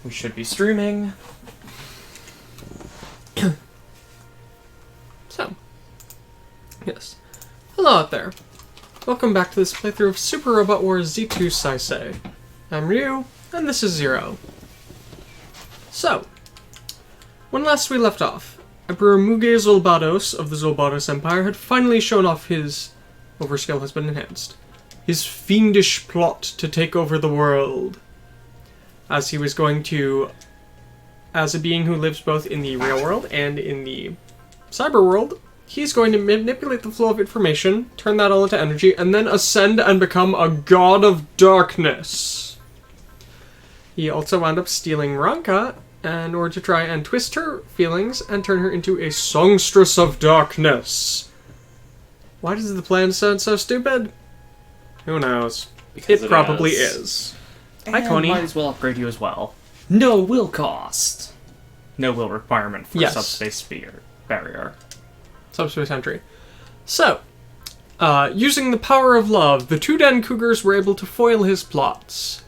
We should be streaming. So, yes. Hello out there. Welcome back to this playthrough of Super Robot Wars Z2 Saisei. I'm Ryu, and this is Zero. So, when last we left off, Emperor Muge Zolbados of the Zolbados Empire had finally shown off his overskill has been enhanced. His fiendish plot to take over the world. As he was going to, as a being who lives both in the real world and in the cyber world, he's going to manipulate the flow of information, turn that all into energy, and then ascend and become a god of darkness. He also wound up stealing Ranka in order to try and twist her feelings and turn her into a songstress of darkness. Why does the plan sound so stupid? Who knows? Because it probably is. Hi, And Coney. might as well upgrade you as well. No will cost. No will requirement for Yes. subspace barrier. Subspace entry. So, using the power of love, the two Den Cougars were able to foil his plots.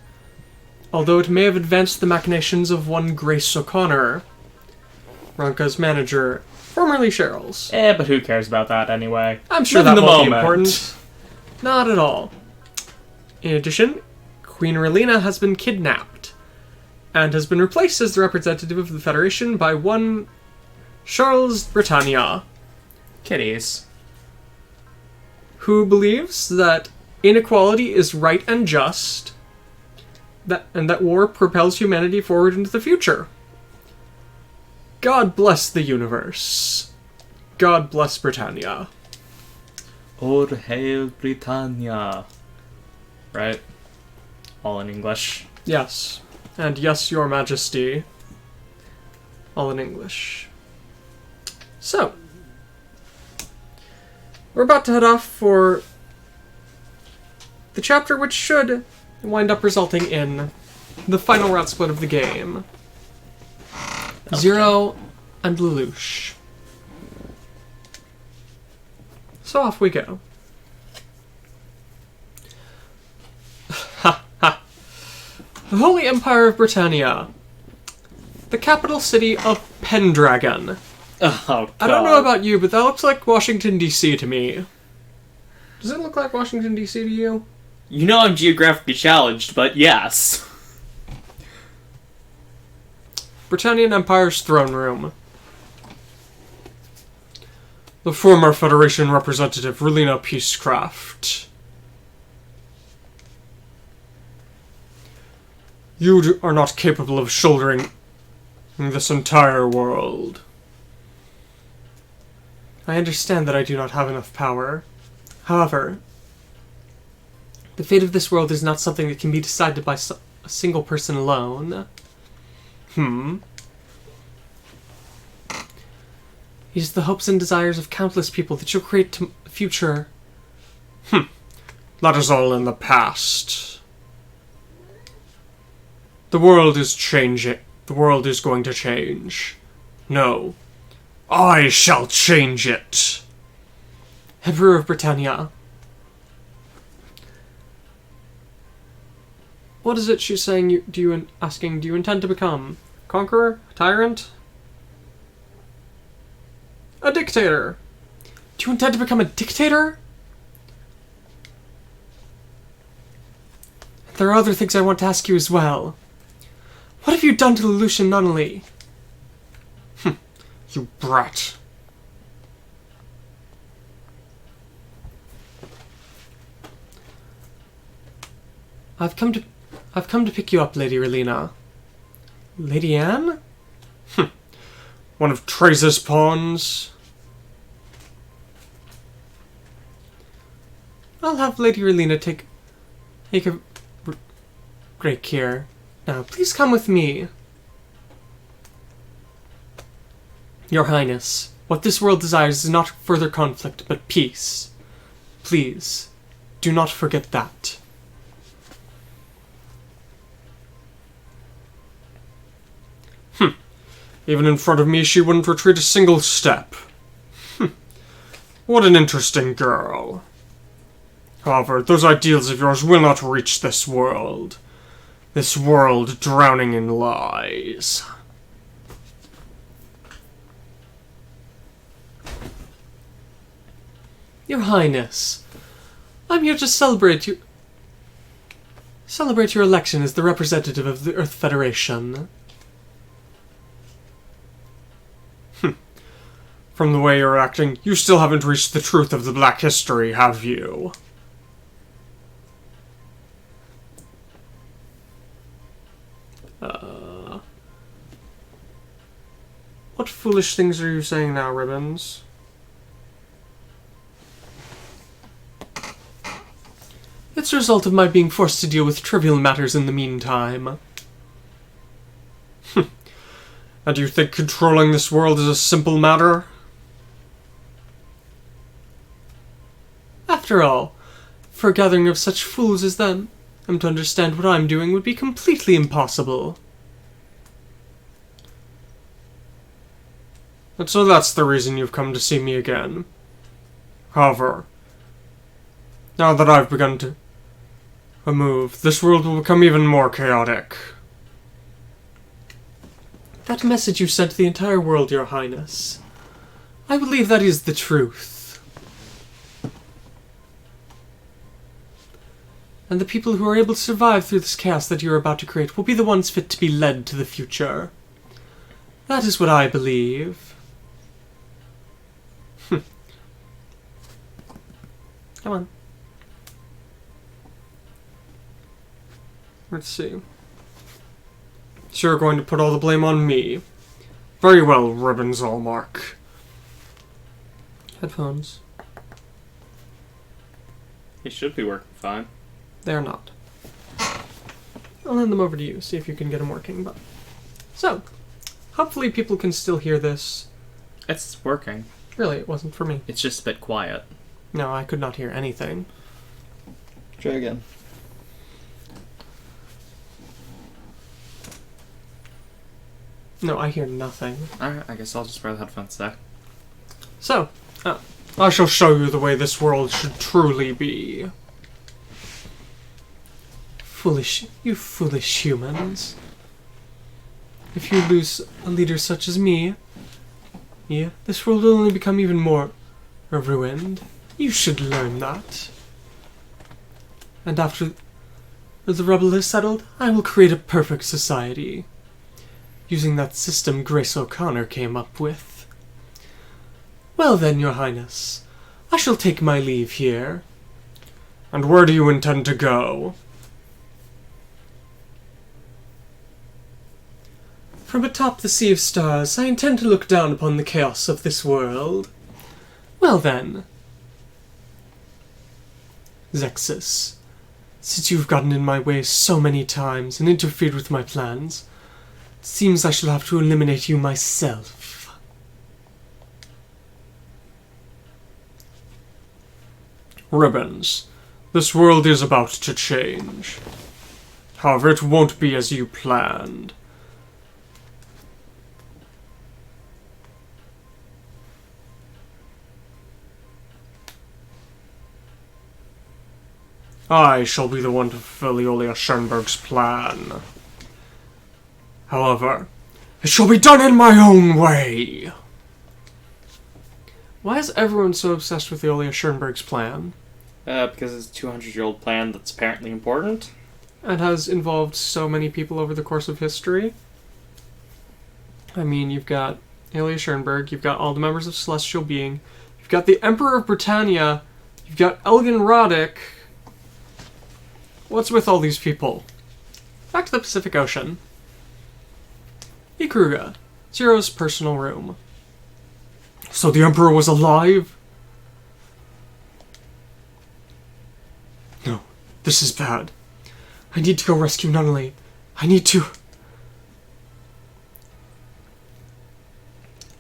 Although it may have advanced the machinations of one Grace O'Connor, Ranka's manager, formerly Cheryl's. But who cares about that anyway? I'm sure Live that in the won't be moment. important. Not at all. In addition, Queen Relina has been kidnapped, and has been replaced as the representative of the Federation by one Charles Britannia, Kitties. who believes that inequality is right and just, and that war propels humanity forward into the future. God bless the universe. God bless Britannia. Or hail Britannia. Right? All in English. Yes. And yes, your majesty. All in English. So, we're about to head off for the chapter which should wind up resulting in the final route split of the game. Okay. Zero and Lelouch. So off we go. Ha ha. The Holy Empire of Britannia. The capital city of Pendragon. Oh, God. I don't know about you, but that looks like Washington, D.C. to me. Does it look like Washington, D.C. to you? You know I'm geographically challenged, but yes. Britannian Empire's throne room. The former Federation representative, Relina Peacecraft. You are not capable of shouldering this entire world. I understand that I do not have enough power. However, the fate of this world is not something that can be decided by a single person alone. It is the hopes and desires of countless people that you'll create a future. That is all in the past. The world is changing. The world is going to change. No. I shall change it. Emperor of Britannia. What is it she's saying? Do you intend to become? Conqueror? Tyrant? A dictator. Do you intend to become a dictator? There are other things I want to ask you as well. What have you done to Lelouch and Nunnally? You brat. I've come to pick you up, Lady Relina. Lady Anne? One of Treza's pawns. I'll have Lady Relina take a great care. Now, please come with me. Your Highness, what this world desires is not further conflict, but peace. Please, do not forget that. Even in front of me, she wouldn't retreat a single step. What an interesting girl. However, those ideals of yours will not reach this world. This world drowning in lies. Your Highness, I'm here to celebrate your election as the representative of the Earth Federation. From the way you're acting, you still haven't reached the truth of the Black history, have you? What foolish things are you saying now, Ribbons? It's a result of my being forced to deal with trivial matters in the meantime. And do you think controlling this world is a simple matter? After all, for a gathering of such fools as them, to understand what I'm doing would be completely impossible. And so that's the reason you've come to see me again. However, now that I've begun to move, this world will become even more chaotic. That message you sent to the entire world, Your Highness. I believe that is the truth. And the people who are able to survive through this chaos that you're about to create will be the ones fit to be led to the future. That is what I believe. Come on. Let's see. So you're going to put all the blame on me. Very well, Ribbons Allmark. Headphones. He should be working fine. They're not. I'll hand them over to you, see if you can get them working. But so, hopefully people can still hear this. It's working. Really, it wasn't for me. It's just a bit quiet. No, I could not hear anything. Try again. No, I hear nothing. Alright, I guess I'll just wear the headphones there. So, I shall show you the way this world should truly be. You foolish humans. If you lose a leader such as me, this world will only become even more ruined. You should learn that. And after the rubble is settled, I will create a perfect society, using that system Grace O'Connor came up with. Well then, Your Highness, I shall take my leave here. And where do you intend to go? From atop the Sea of Stars, I intend to look down upon the chaos of this world. Well then, ZEXIS, since you've gotten in my way so many times and interfered with my plans, it seems I shall have to eliminate you myself. Ribbons, this world is about to change. However, it won't be as you planned. I shall be the one to fulfill Eolia Schoenberg's plan. However, it shall be done in my own way. Why is everyone so obsessed with Eolia Schoenberg's plan? Because it's a 200-year-old plan that's apparently important. And has involved so many people over the course of history. I mean, you've got Eolia Schoenberg, you've got all the members of Celestial Being, you've got the Emperor of Britannia, you've got Elgin Roddick. What's with all these people? Back to the Pacific Ocean. Ikuruga, Zero's personal room. So the Emperor was alive? No, this is bad. I need to go rescue Nunnally. I need to...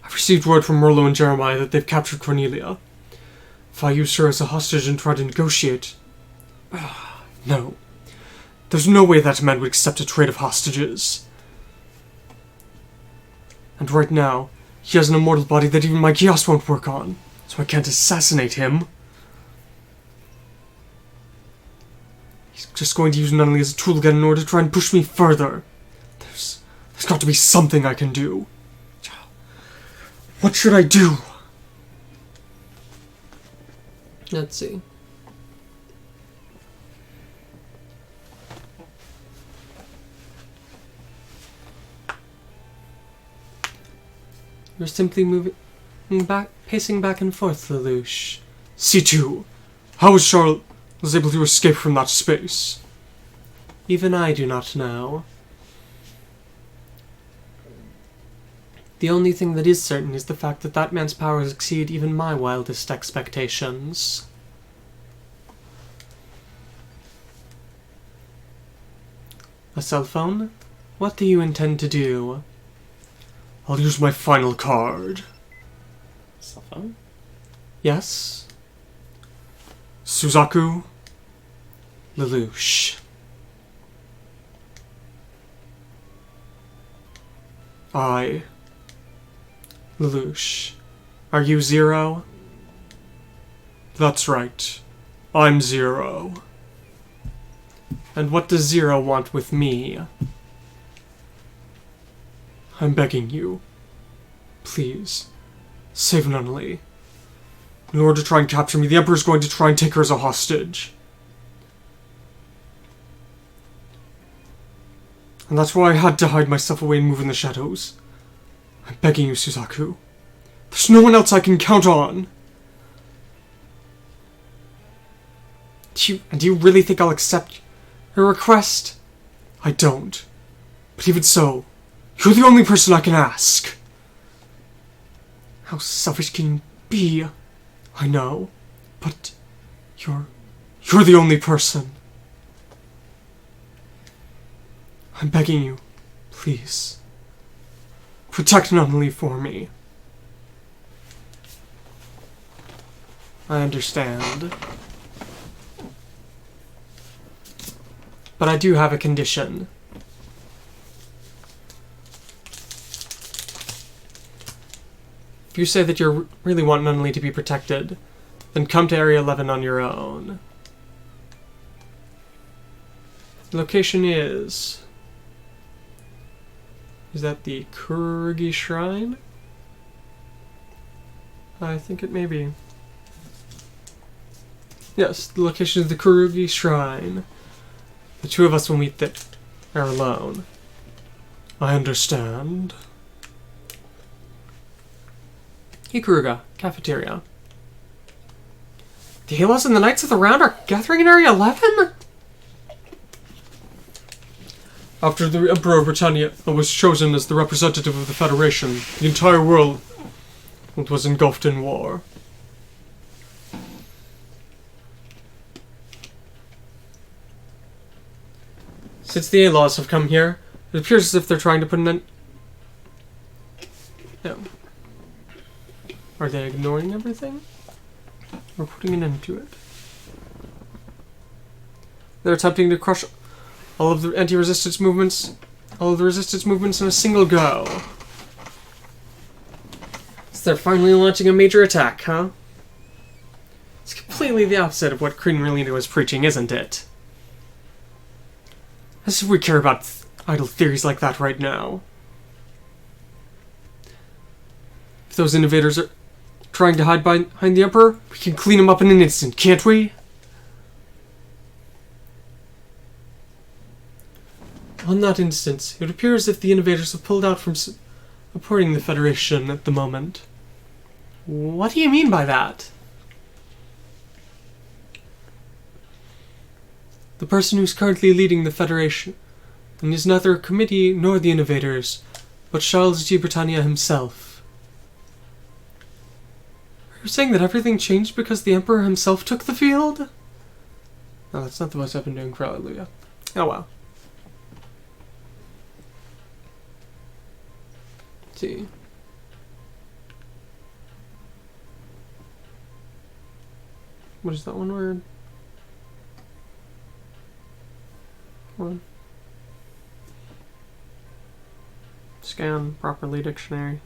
I've received word from Merlo and Jeremiah that they've captured Cornelia. If I use her as a hostage and try to negotiate... No. There's no way that man would accept a trade of hostages. And right now, he has an immortal body that even my chaos won't work on, so I can't assassinate him. He's just going to use Nunnally as a tool again in order to try and push me further. There's got to be something I can do. What should I do? Let's see. You're simply pacing back and forth, Lelouch. C2, how was Charles able to escape from that space? Even I do not know. The only thing that is certain is the fact that that man's powers exceed even my wildest expectations. A cell phone? What do you intend to do? I'll use my final card. Cell phone? Yes? Suzaku? Lelouch. Lelouch. Are you Zero? That's right. I'm Zero. And what does Zero want with me? I'm begging you. Please. Save Nunnally. In order to try and capture me, the Emperor's going to try and take her as a hostage. And that's why I had to hide myself away and move in the shadows. I'm begging you, Suzaku. There's no one else I can count on. Do you really think I'll accept your request? I don't. But even so, you're the only person I can ask. How selfish can you be? I know, but you're the only person. I'm begging you, please. Protect Nunnally for me. I understand. But I do have a condition. If you say that you really want Nunnally to be protected, then come to Area 11 on your own. The location is... Is that the Kurugi Shrine? I think it may be. Yes, the location is the Kurugi Shrine. The two of us will meet there alone. I understand. Ikuruga, cafeteria. The Halos and the Knights of the Round are gathering in Area 11? After the Emperor of Britannia was chosen as the representative of the Federation, the entire world was engulfed in war. Since the A-Laws have come here, it appears as if they're trying to put an end... No. Are they ignoring everything? Or putting an end to it? They're attempting to crush all of the anti-resistance movements, all of the resistance movements in a single go. So they're finally launching a major attack, huh? It's completely the opposite of what Queen Merlina was preaching, isn't it? As if we care about idle theories like that right now. If those innovators are trying to hide behind the Emperor, we can clean them up in an instant, can't we? On that instance, it would appear as if the innovators have pulled out from supporting the Federation at the moment. What do you mean by that? The person who's currently leading the Federation, and is neither a committee nor the innovators, but Charles G. Britannia himself. Are you saying that everything changed because the Emperor himself took the field? No, that's not the voice I've been doing for Alleluia. Oh well. Let's see. What is that one word? One. Scan properly dictionary.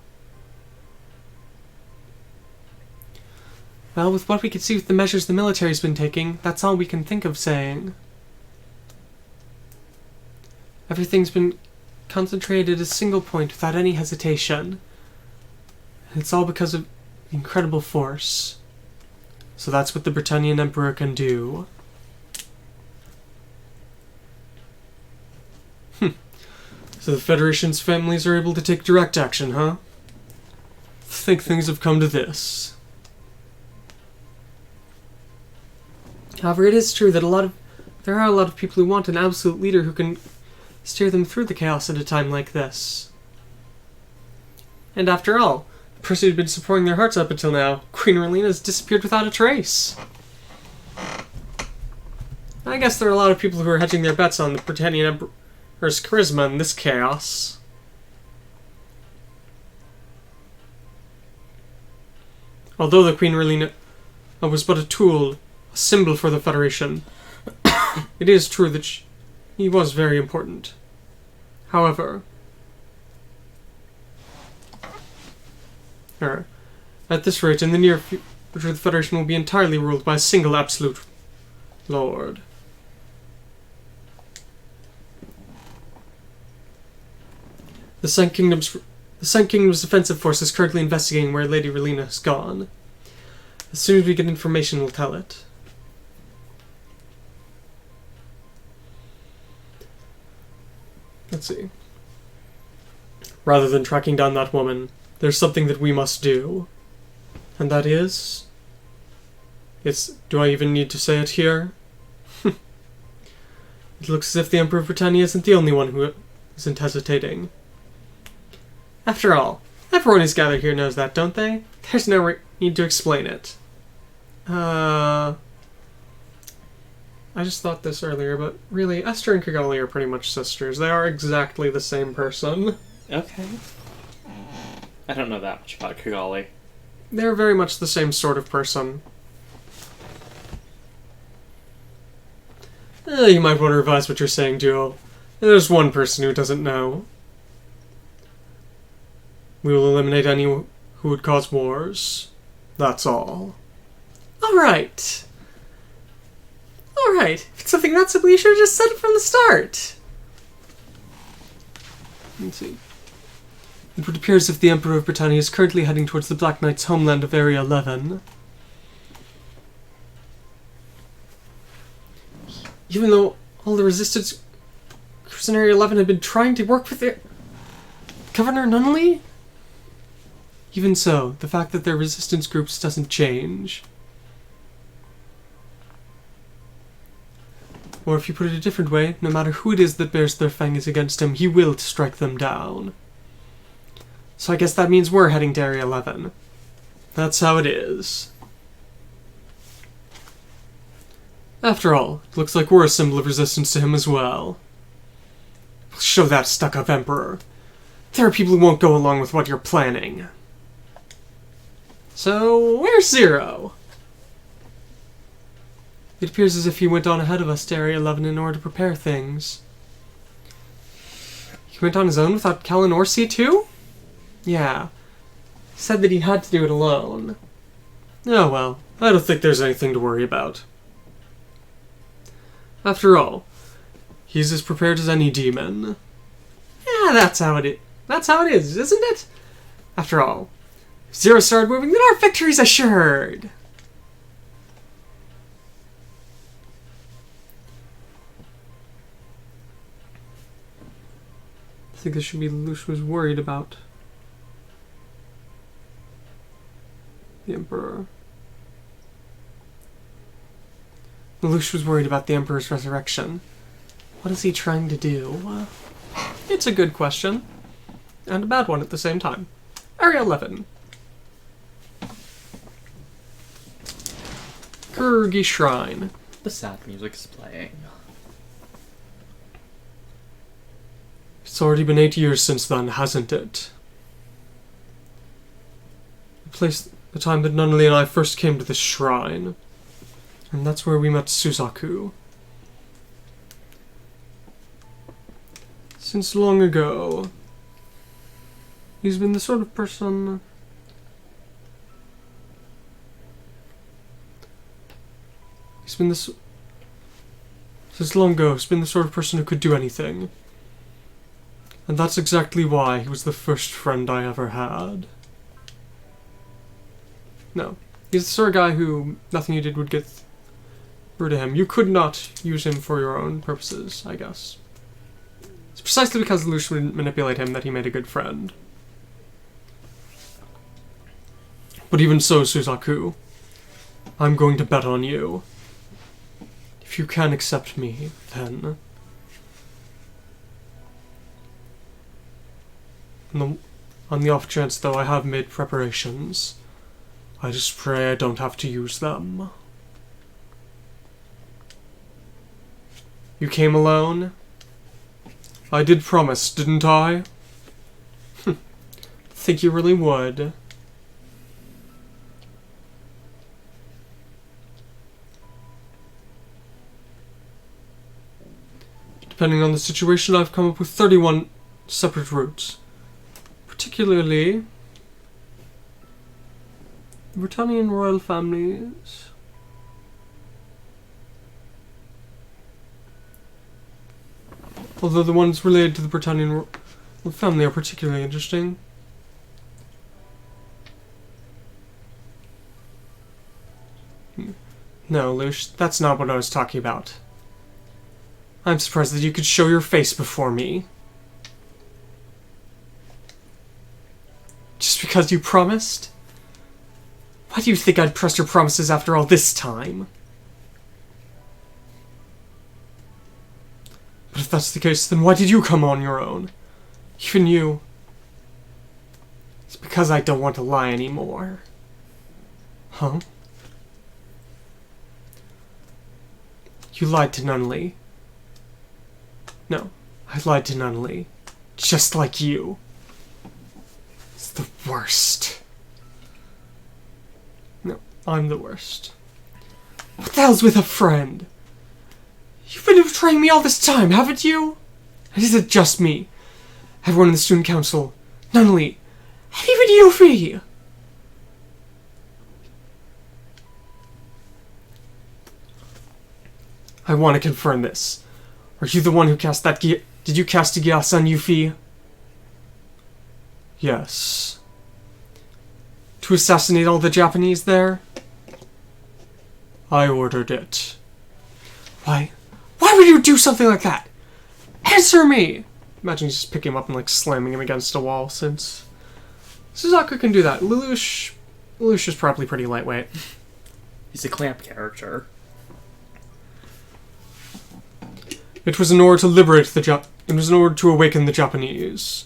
Well, with what we can see with the measures the military's been taking, that's all we can think of saying. Everything's been concentrated at a single point without any hesitation. And it's all because of incredible force. So that's what the Britannian Emperor can do. So the Federation's families are able to take direct action, huh? I think things have come to this. However, it is true that there are a lot of people who want an absolute leader who can steer them through the chaos at a time like this. And after all, the person who'd been supporting their hearts up until now, Queen Relina, has disappeared without a trace. I guess there are a lot of people who are hedging their bets on the Britannian Emperor's charisma in this chaos. Although the Queen Relina was but a tool, a symbol for the Federation, it is true that he was very important. However, at this rate, in the near future, the Federation will be entirely ruled by a single absolute lord. The Sun Kingdom's defensive force is currently investigating where Lady Relina has gone. As soon as we get information, we'll tell it. Let's see. Rather than tracking down that woman, there's something that we must do. And that is... do I even need to say it here? It looks as if the Emperor of Britannia isn't the only one who isn't hesitating. After all, everyone who's gathered here knows that, don't they? There's no need to explain it. I just thought this earlier, but really, Esther and Kigali are pretty much sisters. They are exactly the same person. Okay. I don't know that much about Kigali. They're very much the same sort of person. You might want to revise what you're saying, Duo. There's one person who doesn't know. We will eliminate any who would cause wars. That's all. Alright. Alright. If it's something that simple, you should have just said it from the start. Let's see. It would appear as if the Emperor of Britannia is currently heading towards the Black Knights' homeland of Area 11. Even though all the resistance groups in Area 11 had been trying to work with their Governor Nunnally? Even so, the fact that they're resistance groups doesn't change. Or if you put it a different way, no matter who it is that bears their fangs against him, he will strike them down. So I guess that means we're heading to Area 11. That's how it is. After all, it looks like we're a symbol of resistance to him as well. We'll show that stuck-up Emperor. There are people who won't go along with what you're planning. So, where's Zero? It appears as if he went on ahead of us to Area 11 in order to prepare things. He went on his own without Callan or C2? Yeah. He said that he had to do it alone. Oh well, I don't think there's anything to worry about. After all, he's as prepared as any demon. Yeah, that's how it is, isn't it? After all, if Zero started moving, then our victory's assured. I think this should be Lelouch was worried about the Emperor. Lelouch was worried about the Emperor's resurrection. What is he trying to do? It's a good question. And a bad one at the same time. Area 11. Kurgi Shrine. The sad music is playing. It's already been 8 years since then, hasn't it? The time that Nunnally and I first came to this shrine. And that's where we met Suzaku. Since long ago, he's been the sort of person... Since long ago, he's been the sort of person who could do anything. And that's exactly why he was the first friend I ever had. No. He's the sort of guy who nothing you did would get through to him. You could not use him for your own purposes, I guess. It's precisely because Lelouch would manipulate him that he made a good friend. But even so, Suzaku, I'm going to bet on you. If you can accept me, then... On the off chance, though, I have made preparations. I just pray I don't have to use them. You came alone? I did promise, didn't I? Think you really would. Depending on the situation, I've come up with 31 separate routes. Particularly Britannian royal families. Although the ones related to the Britannian royal family are particularly interesting. No, Lush, that's not what I was talking about. I'm surprised that you could show your face before me. Just because you promised? Why do you think I'd trust your promises after all this time? But if that's the case, then why did you come on your own? Even you. It's because I don't want to lie anymore. Huh? You lied to Nunnally. No, I lied to Nunnally. Just like you. It's the worst. No, I'm the worst. What the hell's with a friend? You've been betraying me all this time, haven't you? And is it just me? Everyone in the student council, Nunnally, and even Yuffie! I want to confirm this. Are you the one who cast that Did you cast a Gyasa on Yuffie? Yes. To assassinate all the Japanese there? I ordered it. Why? Why would you do something like that? Answer me! Imagine just picking him up and, like, slamming him against a wall, since Suzaku can do that. Lelouch is probably pretty lightweight. He's a clamp character. It was in order to liberate it was in order to awaken the Japanese.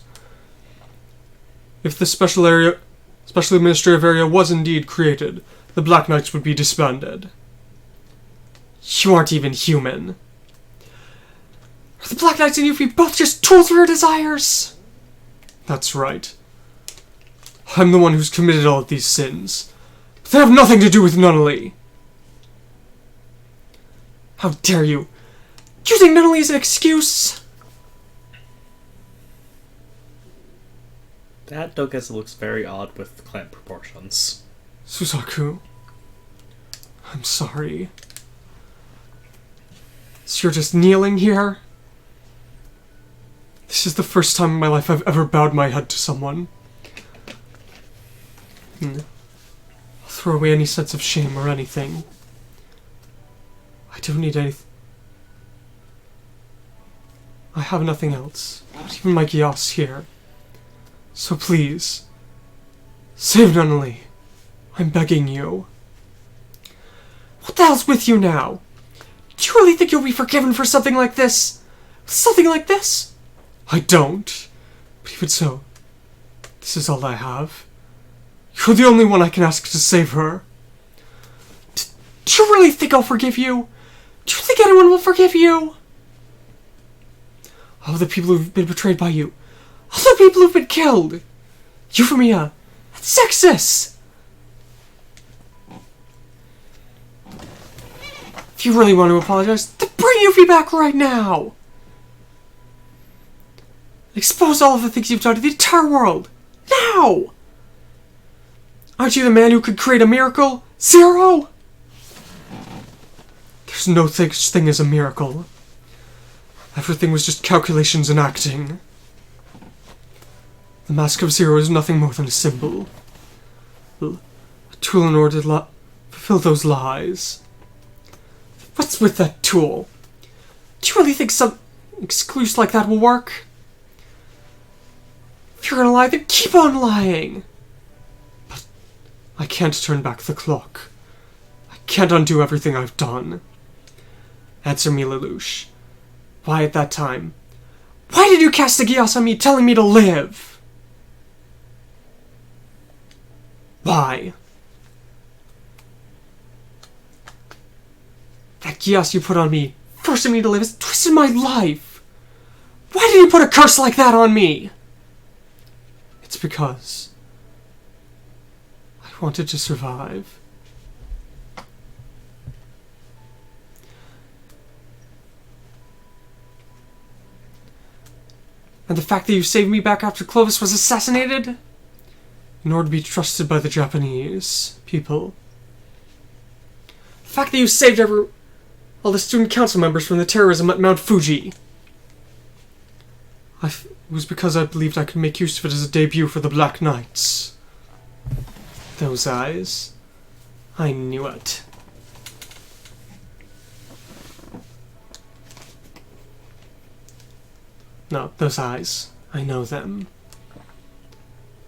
If the special administrative area was indeed created, the Black Knights would be disbanded. You aren't even human. Are the Black Knights and Yuffie both just tools for your desires? That's right. I'm the one who's committed all of these sins. But they have nothing to do with Nunnally. How dare you? Do you think Nunnally is an excuse? That Doges looks very odd with clamp proportions. Suzaku, I'm sorry. So you're just kneeling here? This is the first time in my life I've ever bowed my head to someone. I'll throw away any sense of shame or anything. I don't need anything. I have nothing else. Not even my Gyas here. So please, save Nunnally. I'm begging you. What the hell's with you now? Do you really think you'll be forgiven for something like this? Something like this? I don't. But even so, this is all I have. You're the only one I can ask to save her. Do you really think I'll forgive you? Do you think anyone will forgive you? All the people who've been betrayed by you. All the people who've been killed. Euphemia. And ZEXIS. If you really want to apologize, then bring Yuffie back right now. Expose all of the things you've done to the entire world. Now! Aren't you the man who could create a miracle? Zero? There's no such thing as a miracle. Everything was just calculations and acting. The Mask of Zero is nothing more than a symbol. A tool in order to fulfill those lies. What's with that tool? Do you really think some excuse like that will work? If you're gonna lie, then keep on lying! But I can't turn back the clock. I can't undo everything I've done. Answer me, Lelouch. Why at that time? Why did you cast a Gias on me telling me to live? Why? That Gias you put on me, forcing me to live, has twisted my life. Why did you put a curse like that on me? It's because I wanted to survive. And the fact that you saved me back after Clovis was assassinated? In order to be trusted by the Japanese people. The fact that you saved all the student council members from the terrorism at Mount Fuji. It was because I believed I could make use of it as a debut for the Black Knights. Those eyes. I knew it. No, those eyes. I know them.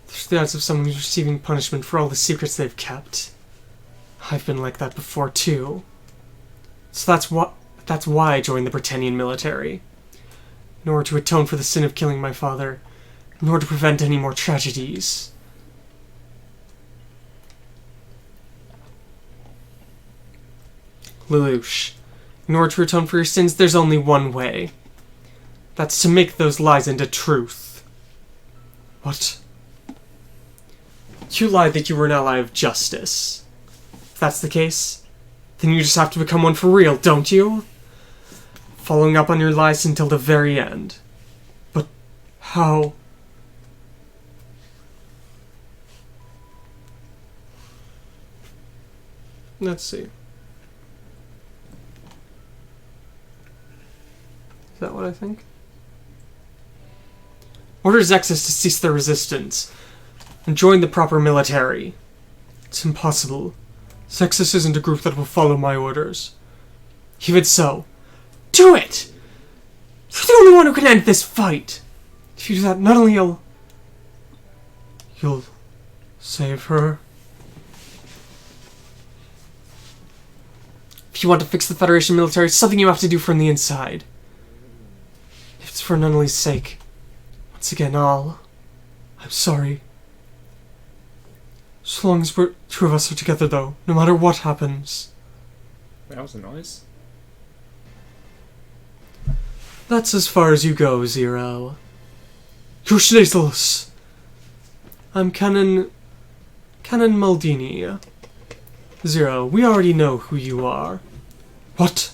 There's the eyes of someone who's receiving punishment for all the secrets they've kept. I've been like that before, too. So that's why I joined the Britannian military. In order to atone for the sin of killing my father. In order to prevent any more tragedies. Lelouch, in order to atone for your sins, there's only one way. That's to make those lies into truth. What? You lied that you were an ally of justice. If that's the case, then you just have to become one for real, don't you? Following up on your lies until the very end. But how? Let's see. Is that what I think? Order ZEXIS to cease their resistance and join the proper military. It's impossible. ZEXIS isn't a group that will follow my orders. Even so, do it! You're the only one who can end this fight! If you do that, not only you'll save her. If you want to fix the Federation military, it's something you have to do from the inside. If it's for Nunnally's sake. Once again, I'm sorry. So long as two of us are together, though, no matter what happens. That was a noise. That's as far as you go, Zero. Yushnesos. I'm Canon Maldini. Zero, we already know who you are. What?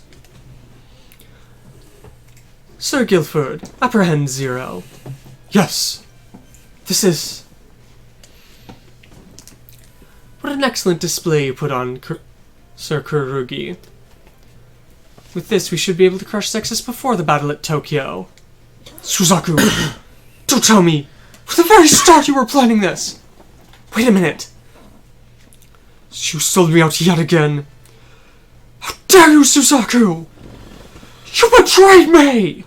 Sir Guilford, apprehend Zero. Yes. This is... What an excellent display you put on, Sir Kurugi. With this, we should be able to crush ZEXIS before the battle at Tokyo. Suzaku! Don't tell me! From the very start you were planning this! Wait a minute! You sold me out yet again! How dare you, Suzaku! You betrayed me!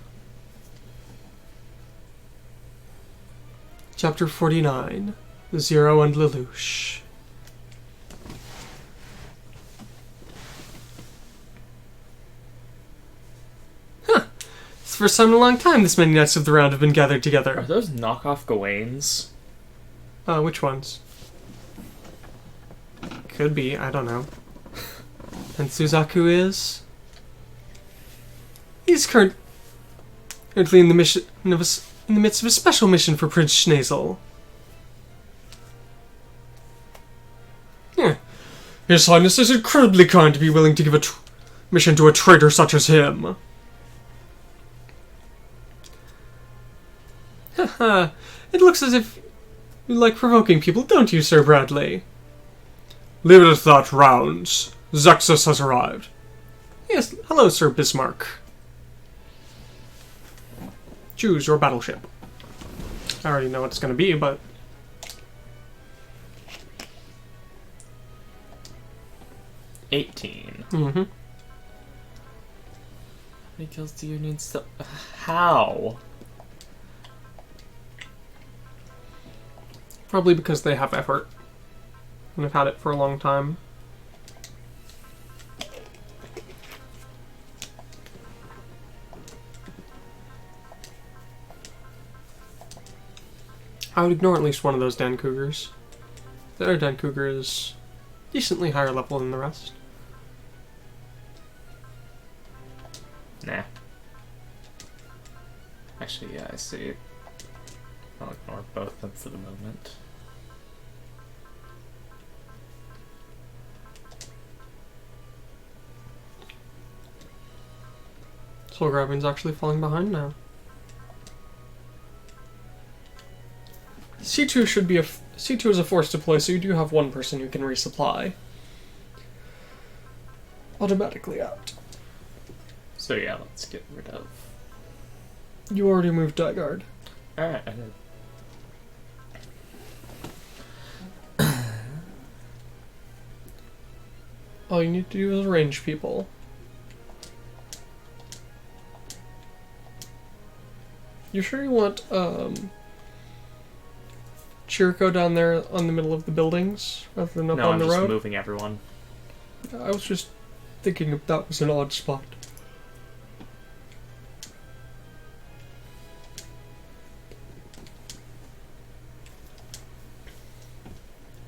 Chapter 49. Zero and Lelouch. Huh. It's the first time in a long time this many Knights of the Round have been gathered together. Are those knockoff Gawains? Which ones? Could be, I don't know. And Suzaku is? He's currently in the midst of a special mission for Prince Schneasel. His Highness is incredibly kind to be willing to give a mission to a traitor such as him. Haha, it looks as if you like provoking people, don't you, Sir Bradley? Leave it at that, Rounds. ZEXIS has arrived. Yes, hello, Sir Bismarck. Choose your battleship. I already know what it's going to be, but... 18. Mm-hmm. How many kills do you need still? How? Probably because they have effort. And have had it for a long time. I would ignore at least one of those Dan Cougars. The other Dan Cougar is decently higher level than the rest. Nah. Actually, yeah, I see. I'll ignore both of them for the moment. Soul Grabbing's actually falling behind now. C2 should be C2 is a force deploy, so you do have one person who can resupply. Automatically out. So yeah, let's get rid of... You already moved Die Guard. Alright, I did. All you need to do is arrange people. You sure you want, Chirico down there on the middle of the buildings, rather than up No, on I'm the just road? moving everyone. I was just thinking if that was an odd spot.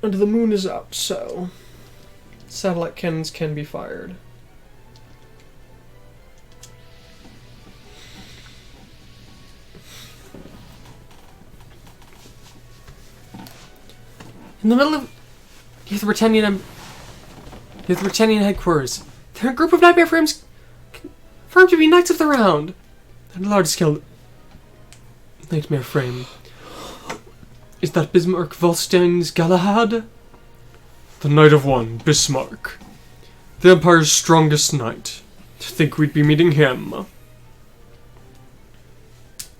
And the moon is out, so satellite cannons can be fired. In the middle of near the Britannian headquarters, there are a group of nightmare frames confirmed to be Knights of the Round. And a large-scale nightmare frame. Is that Bismarck Volstein's Galahad? The Knight of One, Bismarck. The Empire's strongest knight. To think we'd be meeting him.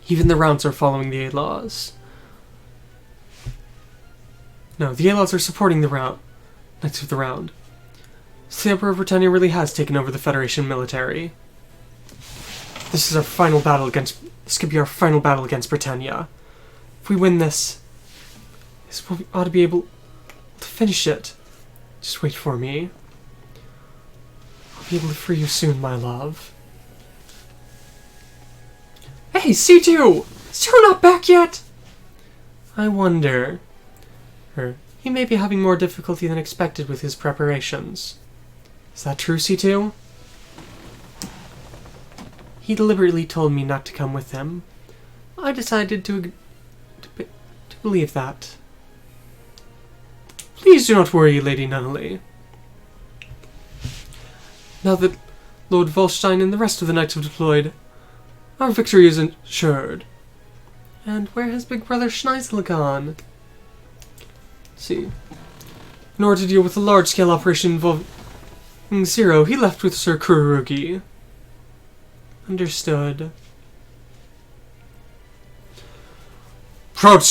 Even the Rounds are following the A-Laws. No, the A-Laws are supporting the Knights of the Round. So the Emperor of Britannia really has taken over the Federation military. This is our final battle against... This could be our final battle against Britannia. If we win this... we ought to be able to finish it. Just wait for me. I'll be able to free you soon, my love. Hey, C2! Is Joe not back yet? I wonder... He may be having more difficulty than expected with his preparations. Is that true, C2? He deliberately told me not to come with him. I decided to believe that. Please do not worry, Lady Nunnally. Now that Lord Volstein and the rest of the knights have deployed, our victory is ensured. And where has Big Brother Schneisel gone? Let's see. In order to deal with a large-scale operation involving Zero, he left with Sir Kurugi. Understood. Proud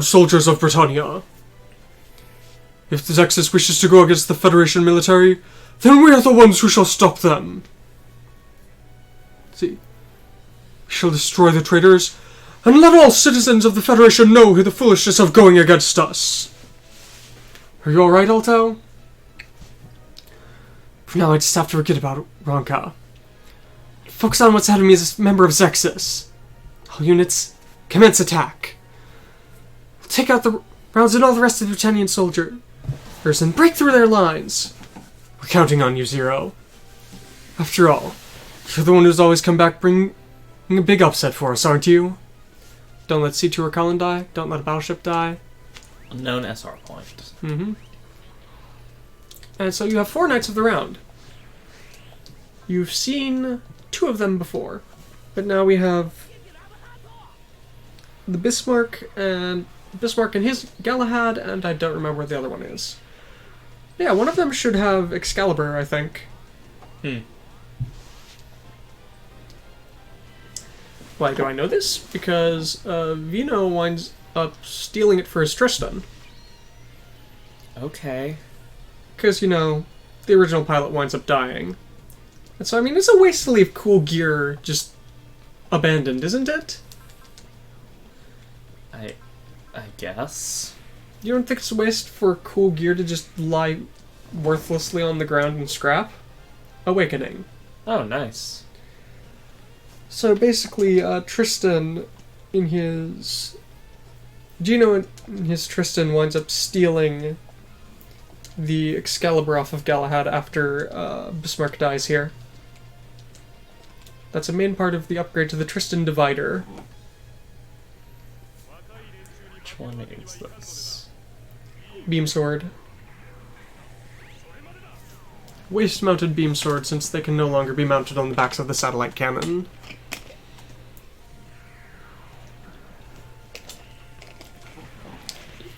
soldiers of Britannia. If the ZEXIS wishes to go against the Federation military, then we are the ones who shall stop them. See. We shall destroy the traitors, and let all citizens of the Federation know the foolishness of going against us. Are you alright, Alto? For now, I just have to forget about Ronka. Focus on what's ahead of me as a member of ZEXIS. All units, commence attack. We'll take out the Rounds and all the rest of the Britannian soldiers and break through their lines. We're counting on you, Zero. After all, you're the one who's always come back bringing a big upset for us, aren't you? Don't let C2 or Colin die. Don't let a battleship die. Unknown SR point. Mm-hmm. And so you have 4 Knights of the Round. You've seen 2 of them before, but now we have the Bismarck and his Galahad, and I don't remember what the other one is. Yeah, one of them should have Excalibur, I think. Why do I know this? Because Vino winds up stealing it for his Tristan. Okay. Because, the original pilot winds up dying. And so, I mean, it's a waste to leave cool gear just abandoned, isn't it? I guess. You don't think it's a waste for cool gear to just lie worthlessly on the ground and scrap? Awakening. Oh, nice. So basically, Tristan in his... Gino in his Tristan winds up stealing the Excalibur off of Galahad after Bismarck dies here. That's a main part of the upgrade to the Tristan Divider. Which one is this? Beam Sword. Waist-mounted beam sword, since they can no longer be mounted on the backs of the satellite cannon.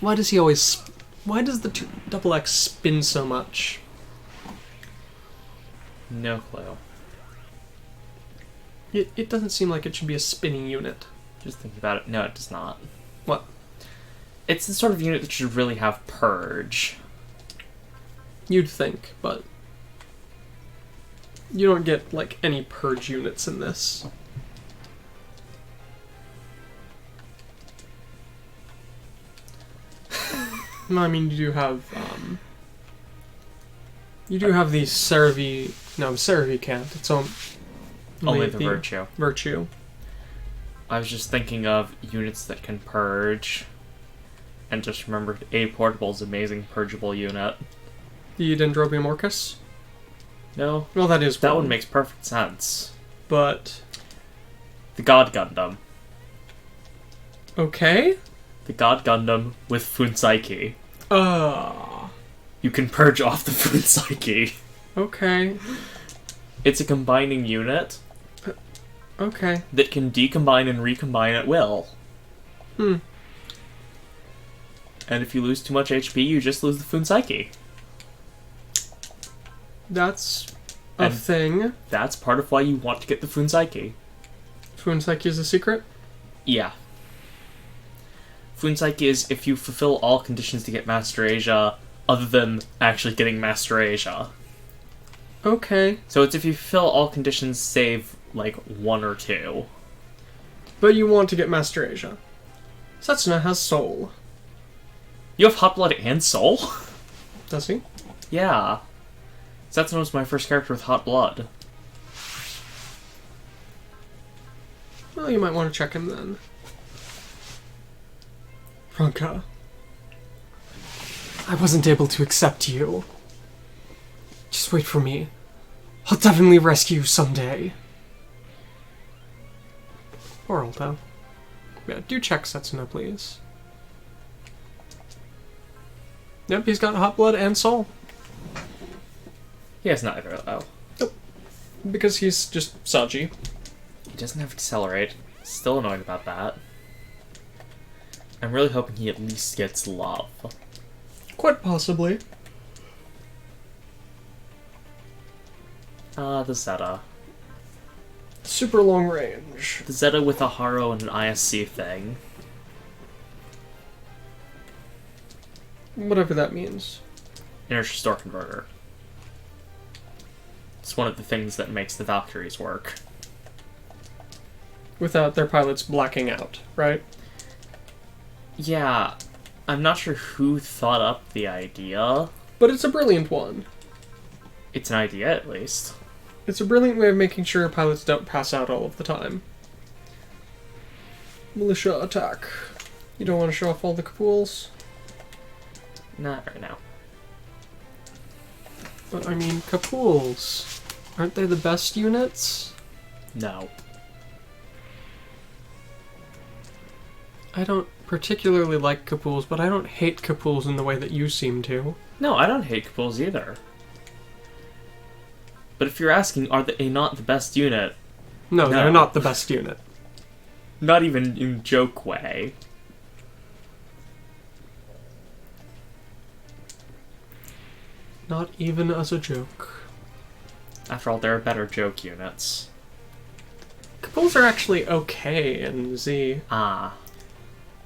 Why does the double X spin so much? No clue. It doesn't seem like it should be a spinning unit. Just think about it. No, it does not. What? It's the sort of unit that should really have purge. You'd think, but you don't get, like, any purge units in this. No, I mean, you do have the CeraV... No, CeraV can't. It's only the Virtue. Virtue. I was just thinking of units that can purge, and just remembered A Portable's amazing purgeable unit. The Dendrobium Orcus? No. Well, that is that one makes perfect sense. But the God Gundam. Okay. The God Gundam with Funsaiki. You can purge off the Funsaiki. Okay. It's a combining unit. Okay. That can decombine and recombine at will. And if you lose too much HP, you just lose the Funsaiki. That's a thing. That's part of why you want to get the Funsaiki. Funsaiki is a secret? Yeah. Funsaiki is if you fulfill all conditions to get Master Asia, other than actually getting Master Asia. Okay. So it's if you fulfill all conditions save, like, 1 or 2. But you want to get Master Asia. Setsuna has soul. You have Hot Blood and Soul? Does he? Yeah. Setsuna was my first character with Hot Blood. Well, you might want to check him then. Ranka. I wasn't able to accept you. Just wait for me. I'll definitely rescue you someday. Or Alto. Yeah, do check Setsuna, please. Yep, he's got Hot Blood and Soul. He has neither, though. Nope. Because he's just Saji. He doesn't have Accelerate. Still annoyed about that. I'm really hoping he at least gets Love. Quite possibly. The Zeta. Super long range. The Zeta with a Haro and an ISC thing. Whatever that means. Inertia Store Converter. It's one of the things that makes the Valkyries work. Without their pilots blacking out, right? Yeah, I'm not sure who thought up the idea. But it's a brilliant one. It's an idea, at least. It's a brilliant way of making sure pilots don't pass out all of the time. Militia attack. You don't want to show off all the Kapools? Not right now. But I mean, Kapools. Aren't they the best units? No. I don't particularly like Kapools, but I don't hate Kapools in the way that you seem to. No, I don't hate Kapools either. But if you're asking, are they not the best unit? No, they're not the best unit. Not even in joke way. Not even as a joke. After all, there are better joke units. goals are actually okay in Z. Ah.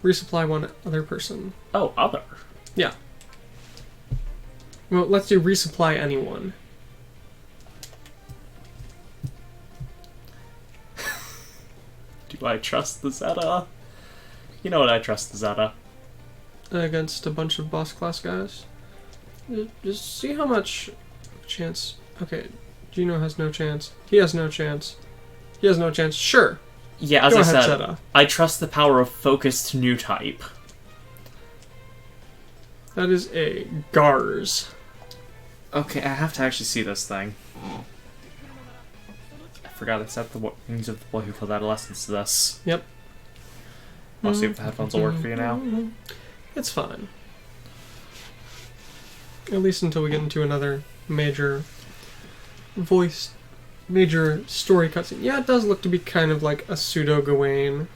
Resupply one other person. Oh, other. Yeah. Well, let's do resupply anyone. Do I trust the Zeta? You know what, I trust the Zeta. Against a bunch of boss class guys. Just see how much chance. Okay, Gino has no chance. He has no chance. He has no chance. Sure. Yeah, as Go I ahead, said, Zeta. I trust the power of focused new type. That is a Gars. Okay, I have to actually see this thing. I forgot I set the Wings of the Boy Who Killed Adolescence to this. Yep. I'll see if the headphones will work for you now. It's fine. At least until we get into another major story cutscene. Yeah, it does look to be kind of like a pseudo Gawain.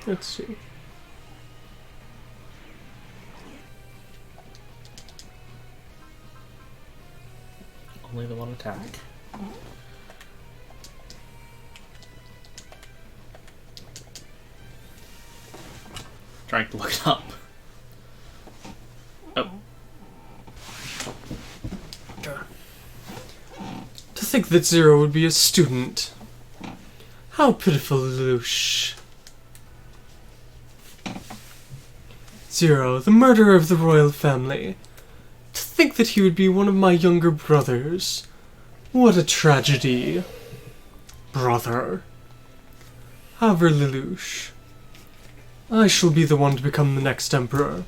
Let's see. Only the one attack. Trying to look it up. Oh. To think that Zero would be a student. How pitiful, Lelouch. Zero, the murderer of the royal family. To think that he would be one of my younger brothers. What a tragedy. Brother. However, Lelouch, I shall be the one to become the next emperor.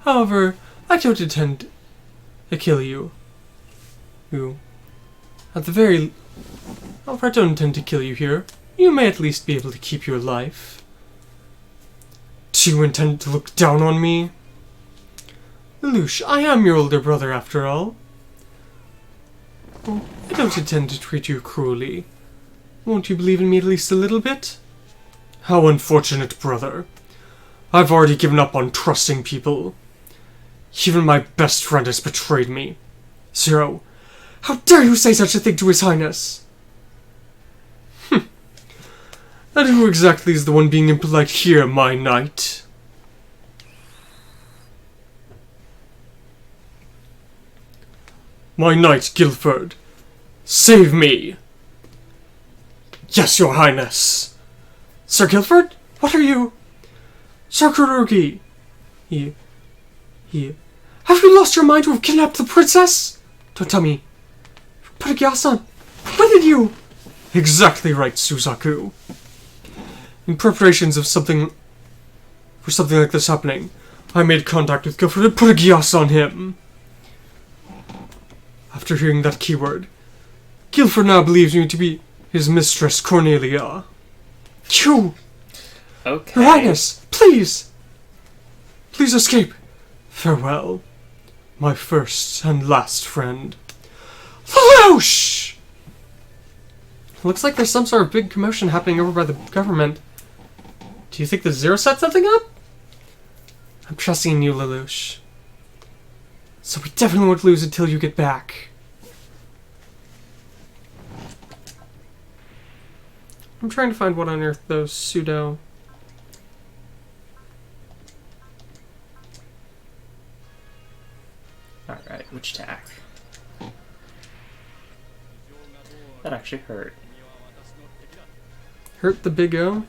However, I don't intend to kill you. However, I don't intend to kill you here. You may at least be able to keep your life. Do you intend to look down on me? Lelouch, I am your older brother after all. Oh, I don't intend to treat you cruelly. Won't you believe in me at least a little bit? How unfortunate, brother. I've already given up on trusting people. Even my best friend has betrayed me. Zero, how dare you say such a thing to His Highness? And who exactly is the one being impolite here, my knight? My knight, Guilford. Save me! Yes, your highness! Sir Guilford? What are you? Sir Kurogi! Have you lost your mind to have kidnapped the princess? Don't tell me. Putagyasan, when did you? Exactly right, Suzaku. In preparations for something like this happening, I made contact with Guilford and put a gyas on him. After hearing that keyword, Guilford now believes me to be his mistress, Cornelia. You! Okay. Your Highness, please! Please escape. Farewell, my first and last friend. Lelouch! Looks like there's some sort of big commotion happening over by the government. Do you think the Zero set something up? I'm trusting in you, Lelouch. So we definitely won't lose until you get back. I'm trying to find what on earth those pseudo... Alright, which attack? That actually hurt. Hurt the big O?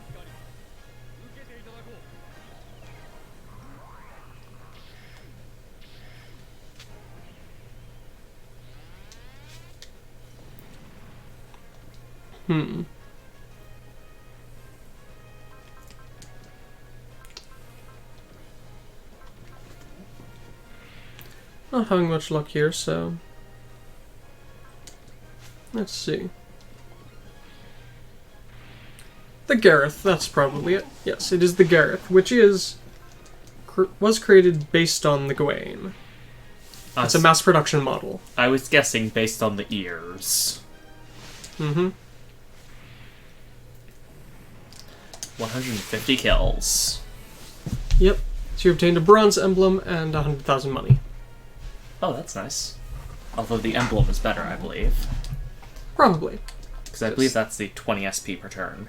Not having much luck here, so... Let's see. The Gareth, that's probably it. Yes, it is the Gareth, which was created based on the Gawain. It's a mass production model. I was guessing based on the ears. 150 kills. Yep. So you obtained a bronze emblem and 100,000 money. Oh, that's nice. Although the emblem is better, I believe. Probably. Because I believe that's the 20 SP per turn.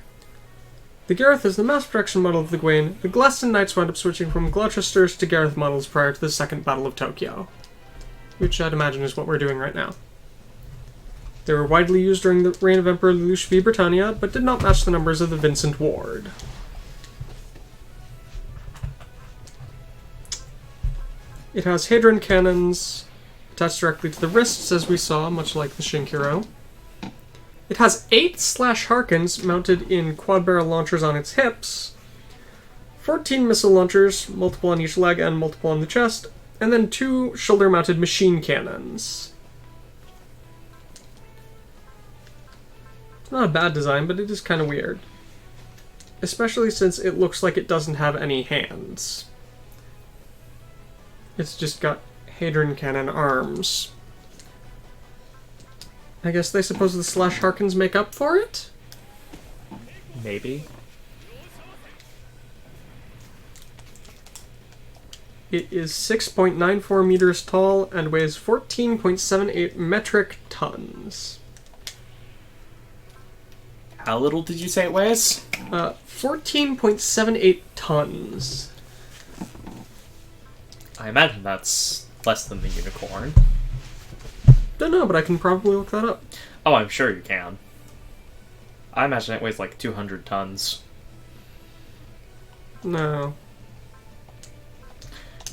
The Gareth is the mass production model of the Gwain. The Glaston Knights wound up switching from Gloucester's to Gareth models prior to the Second Battle of Tokyo, which I'd imagine is what we're doing right now. They were widely used during the reign of Emperor Lelouch v Britannia, but did not match the numbers of the Vincent Ward. It has Hadron cannons attached directly to the wrists, as we saw, much like the Shinkiro. It has 8 Slash-Harkins mounted in quad-barrel launchers on its hips, 14 missile launchers, multiple on each leg and multiple on the chest, and then 2 shoulder-mounted machine cannons. It's not a bad design, but it is kind of weird. Especially since it looks like it doesn't have any hands. It's just got Hadron cannon arms. I guess they suppose the Slash-Harkins make up for it? Maybe. It is 6.94 meters tall and weighs 14.78 metric tons. How little did you say it weighs? 14.78 tons. I imagine that's less than the unicorn. Don't know, but I can probably look that up. Oh, I'm sure you can. I imagine it weighs like 200 tons. No.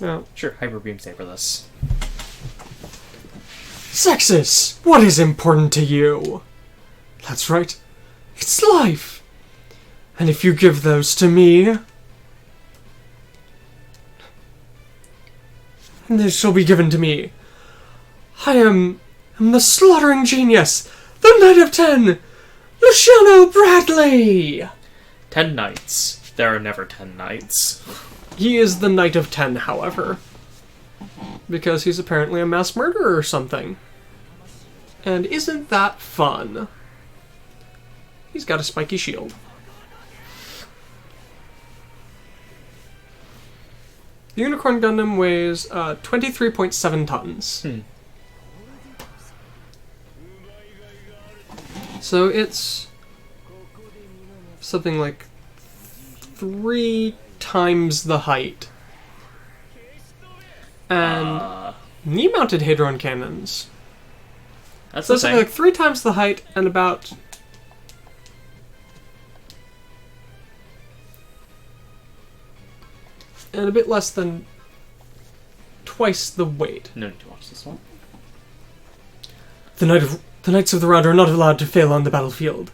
No. Sure, Hyper Beam Saber this. ZEXIS! What is important to you? That's right. It's life! And if you give those to me, they shall be given to me. I am the slaughtering genius, the Knight of 10, Luciano Bradley! 10 knights. There are never 10 knights. He is the Knight of 10, however. Because he's apparently a mass murderer or something. And isn't that fun? He's got a spiky shield. The Unicorn Gundam weighs 23.7 tons. So it's something like 3 times the height. And knee-mounted Hadron cannons. That's So the it's thing. something like 3 times the height and about... and a bit less than twice the weight. No need to watch this one. The Knights of the Round are not allowed to fail on the battlefield.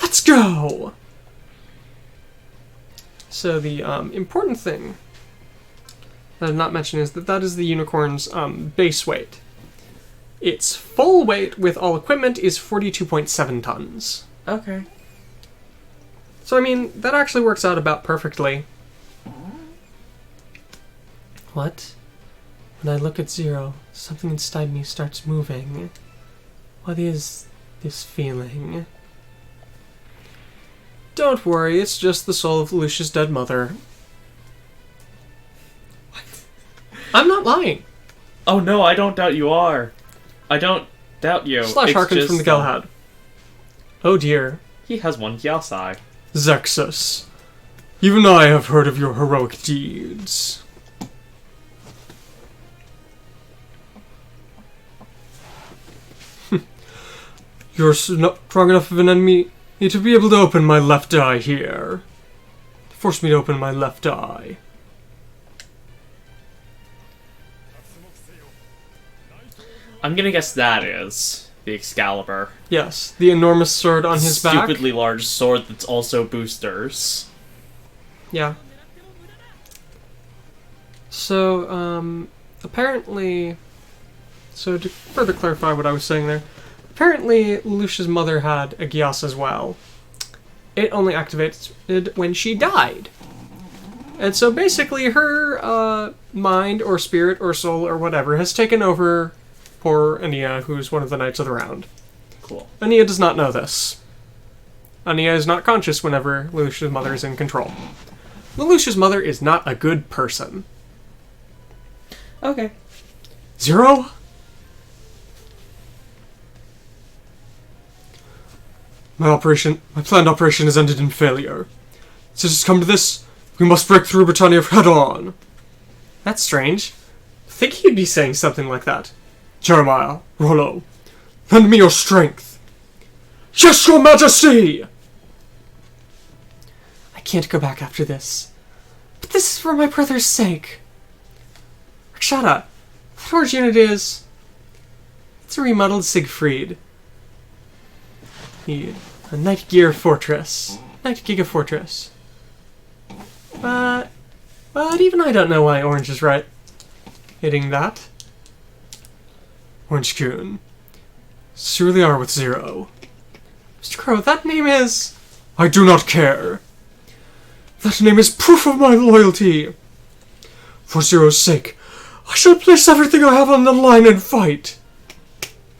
Let's go! So the important thing that I've not mentioned is that is the Unicorn's base weight. Its full weight with all equipment is 42.7 tons. Okay. So I mean, that actually works out about perfectly. What? When I look at Zero, something inside me starts moving. What is this feeling? Don't worry, it's just the soul of Lucia's dead mother. What? I'm not lying. Oh no, I don't doubt you are. I don't doubt you. Slash-Harkins from the Galahad. Oh dear. He has one Gyasai. ZEXIS. Even I have heard of your heroic deeds. You're not strong enough of an enemy to be able to open my left eye here. Force me to open my left eye. I'm gonna guess that is the Excalibur. Yes, the enormous sword on his back. Stupidly large sword that's also boosters. Yeah. So, apparently... So, to further clarify what I was saying there, apparently Lucia's mother had a Gyas as well. It only activated when she died. And so basically her mind or spirit or soul or whatever has taken over poor Ania, who's one of the Knights of the Round. Cool. Ania does not know this. Anya is not conscious whenever Lelouch's mother is in control. Lelouch's mother is not a good person. Okay. Zero? My planned operation has ended in failure. Since it's come to this, we must break through Britannia head on. That's strange. I think he'd be saying something like that. Jeremiah, Rollo, lend me your strength. Yes, your majesty! I can't go back after this. But this is for my brother's sake. Rakshata, what orange unit is? It's a remodeled Siegfried. A Night Gear Fortress. Night Giga Fortress. But even I don't know why orange is right. Hitting that. Orange Coon. Surely are with zero. Mr. Crow, that name is... I do not care. That name is proof of my loyalty. For Zero's sake, I shall place everything I have on the line and fight.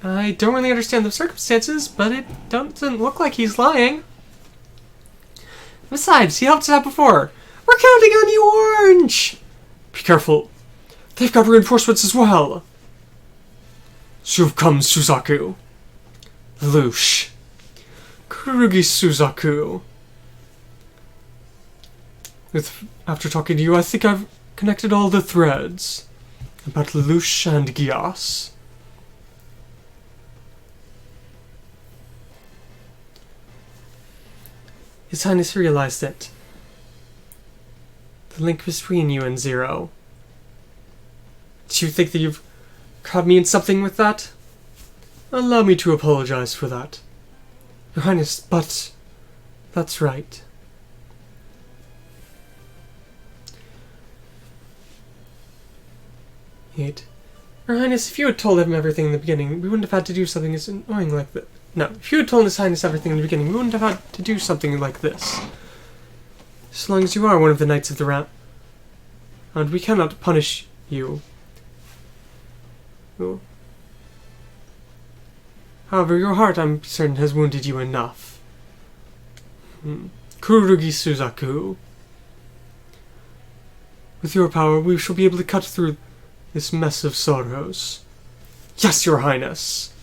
I don't really understand the circumstances, but it doesn't look like he's lying. Besides, he helped us out before. We're counting on you, Orange! Be careful. They've got reinforcements as well. So you've come, Suzaku. Lelouch. Kurugi Suzaku. After talking to you, I think I've connected all the threads. About Lelouch and Gias. His Highness realized it. The link between you and Zero. Do you think that you've caught me in something with that? Allow me to apologize for that. Your Highness, but... that's right. Your Highness, if you had told him everything in the beginning, we wouldn't have had to do something as annoying like that. No, if you had told His Highness everything in the beginning, we wouldn't have had to do something like this. As long as you are one of the Knights of the Round, and we cannot punish you. Oh. However, your heart, I'm certain, has wounded you enough. Kurugi Suzaku. With your power, we shall be able to cut through this mess of sorrows. Yes, Your Highness.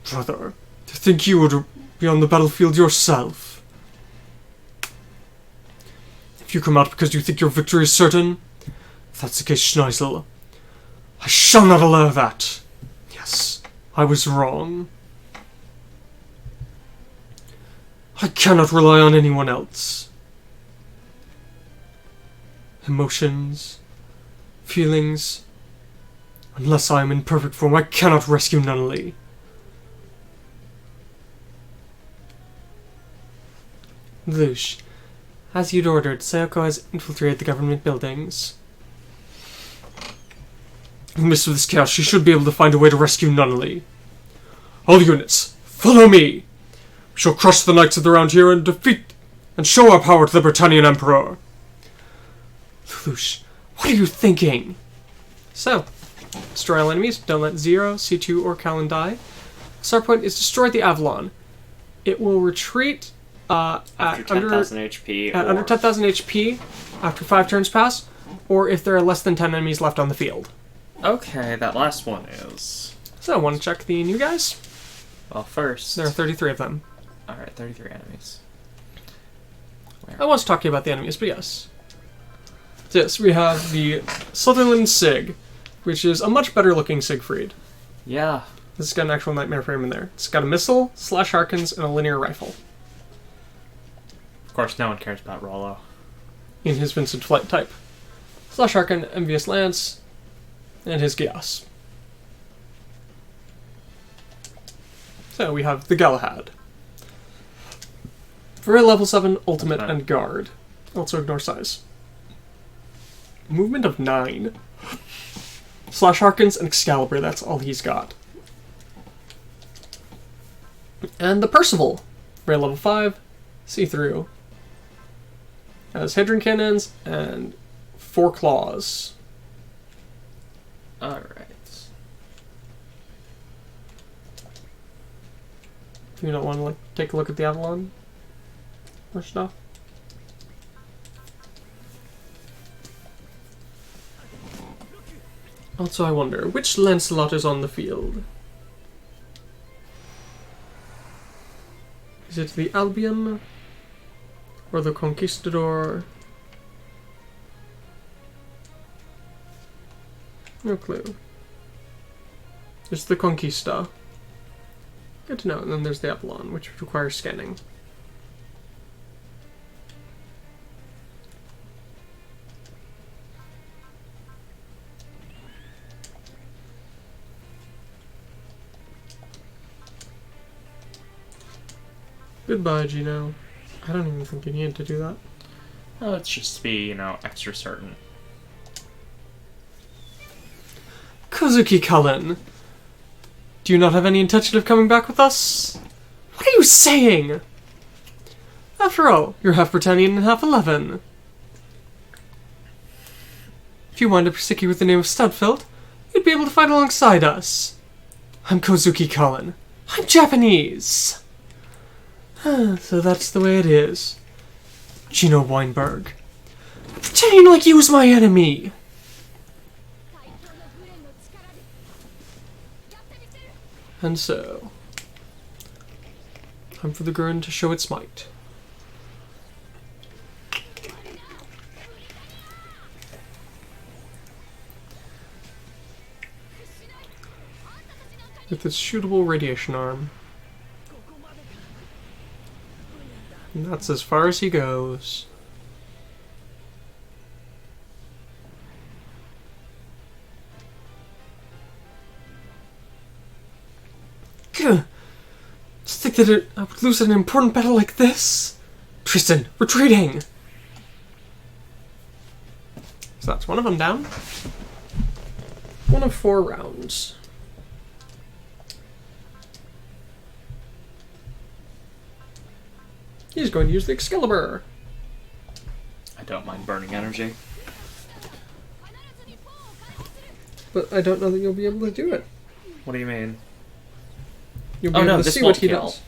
Brother, to think you would be on the battlefield yourself. If you come out because you think your victory is certain, if that's the case, Schneisel, I shall not allow that. Yes, I was wrong. I cannot rely on anyone else. Emotions, feelings. Unless I am in perfect form, I cannot rescue Nunnally. Lelouch, as you'd ordered, Sayoko has infiltrated the government buildings. In the midst of this chaos, she should be able to find a way to rescue Nunnally. All units, follow me! We shall crush the Knights of the Round here and defeat and show our power to the Britannian Emperor. Lelouch, what are you thinking? So, destroy all enemies. Don't let Zero, C2, or Callan die. Start point is destroy the Avalon. It will retreat at under 10,000 HP. At under 10,000 HP after 5 turns pass, or if there are less than 10 enemies left on the field. Okay, that last one is... So, I want to check the new guys. Well, first... There are 33 of them. Alright, 33 enemies. I was talking about the enemies, but yes. Yes, we have the Sutherland Sig, which is a much better looking Siegfried. Yeah. This has got an actual nightmare frame in there. It's got a missile, slash Harkins, and a linear rifle. Of course, no one cares about Rollo. In his Vincent Flight type. Slash Harkin, Envious Lance, and his Gias. So we have the Galahad. For a level 7, Ultimate, and Guard. Also ignore size. Movement of 9. Slash Harkins and Excalibur, that's all he's got. And the Percival. For a level 5, see-through. Has Hedron Cannons and 4 claws. Alright. You don't want to take a look at the Avalon? More stuff. Also, I wonder, which Lancelot is on the field? Is it the Albion? Or the Conquistador? No clue. It's the Conquista. Good to know. And then there's the Apollon, which requires scanning. Goodbye, Gino. I don't even think you need to do that. Oh, let's just be, extra certain. Kozuki Cullen, do you not have any intention of coming back with us? What are you saying? After all, you're half Britannian and half 11. If you wind up sticky with the name of Studfeld, you'd be able to fight alongside us. I'm Kozuki Cullen. I'm Japanese. So that's the way it is. Gino Weinberg. Pretending like you was my enemy! And so... time for the Gurn to show its might. With its shootable radiation arm. And that's as far as he goes. Gah! To think that I would lose an important battle like this? Tristan, retreating! So that's one of them down. 1 of 4 rounds. He's going to use the Excalibur. I don't mind burning energy. But I don't know that you'll be able to do it. What do you mean? You'll be able to see what he does.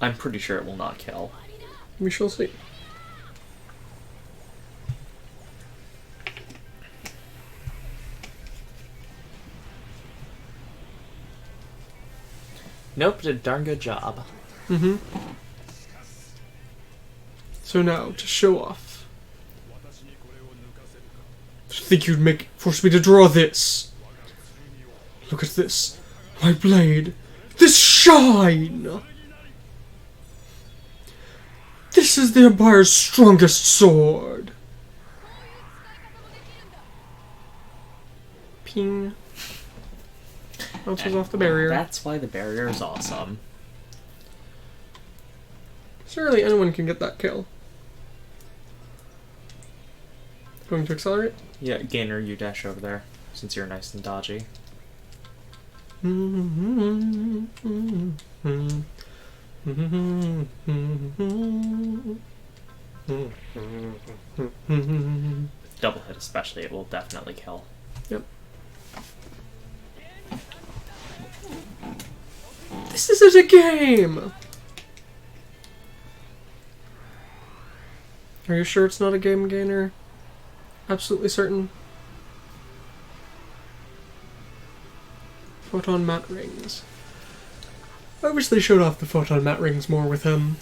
I'm pretty sure it will not kill. We shall see. Nope, did a darn good job. Mm-hmm. So now, to show off. To think you'd force me to draw this. Look at this. My blade. This shine! This is the Empire's strongest sword. Ping. Bounces off the barrier. That's why the barrier is awesome. Surely anyone can get that kill. Going to accelerate? Yeah, Gainer, you dash over there, since you're nice and dodgy. Double hit especially, it will definitely kill. Yep. This isn't a game! Are you sure it's not a game, Gainer? Absolutely certain? Photon mat rings. I wish they showed off the photon mat rings more with him.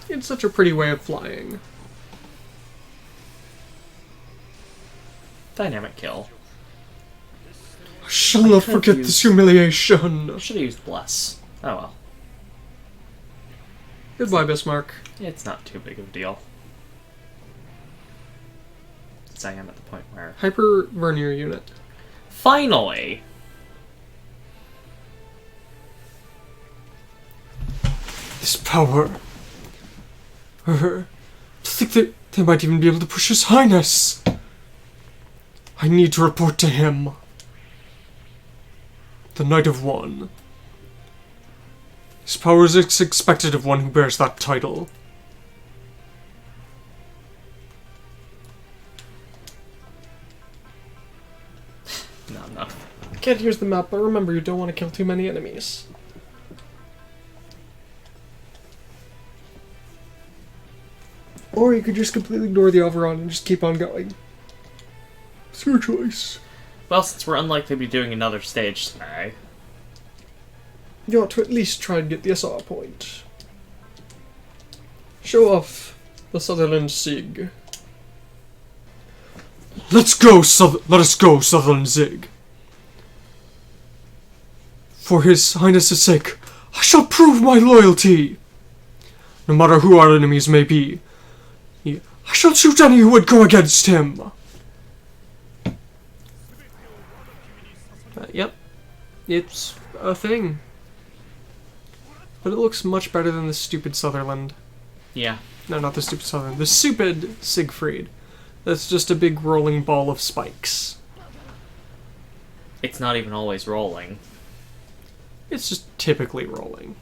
It's such a pretty way of flying. Dynamic kill. I shall not forget this humiliation. Should have used Bless. Oh well. Goodbye, Bismarck. It's not too big of a deal. Since I am at the point where... Hyper Vernier unit. Finally! This power. To think that they might even be able to push His Highness. I need to report to him. The Knight of One. His power is expected of one who bears that title. Not enough. Kid, here's the map, but remember you don't want to kill too many enemies. Or you could just completely ignore the overrun and just keep on going. It's your choice. Well, since we're unlikely to be doing another stage today, You ought to at least try and get the SR point. Show off the Sutherland Sig. Let us go, Sutherland Zig. For His Highness's sake, I shall prove my loyalty. No matter who our enemies may be, I shall shoot any who would go against him. Yep, it's a thing. But it looks much better than the stupid Sutherland. yeah. No, not the stupid Sutherland. The stupid Siegfried. That's just a big rolling ball of spikes. It's not even always rolling. It's just typically rolling.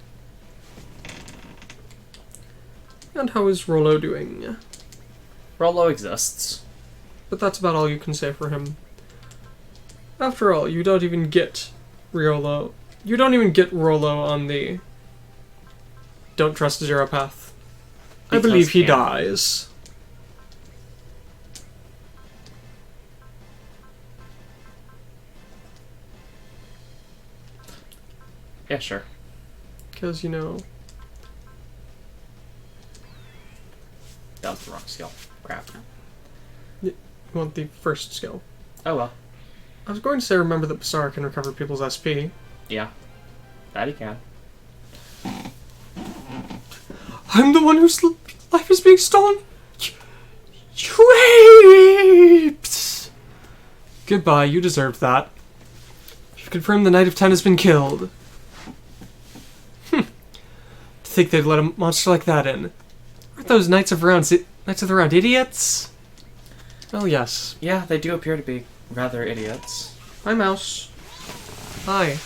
And how is Rollo doing? Rollo exists. But that's about all you can say for him. After all, you don't even get Rollo. You don't even get Rollo on the Don't Trust Zero path. I believe he dies. Yeah, sure. Because, you know... That was the wrong skill. Crap. You want the first skill. Oh well. I was going to say remember that Basara can recover people's SP. Yeah. That he can. I'm the one whose life is being stolen? You apes! Goodbye, you deserved that. You've confirmed the Knight of Ten has been killed. To think they'd let a monster like that in. Aren't those Knights of the Round idiots? Well, yes. Yeah, they do appear to be rather idiots. Hi, Mouse. Hi.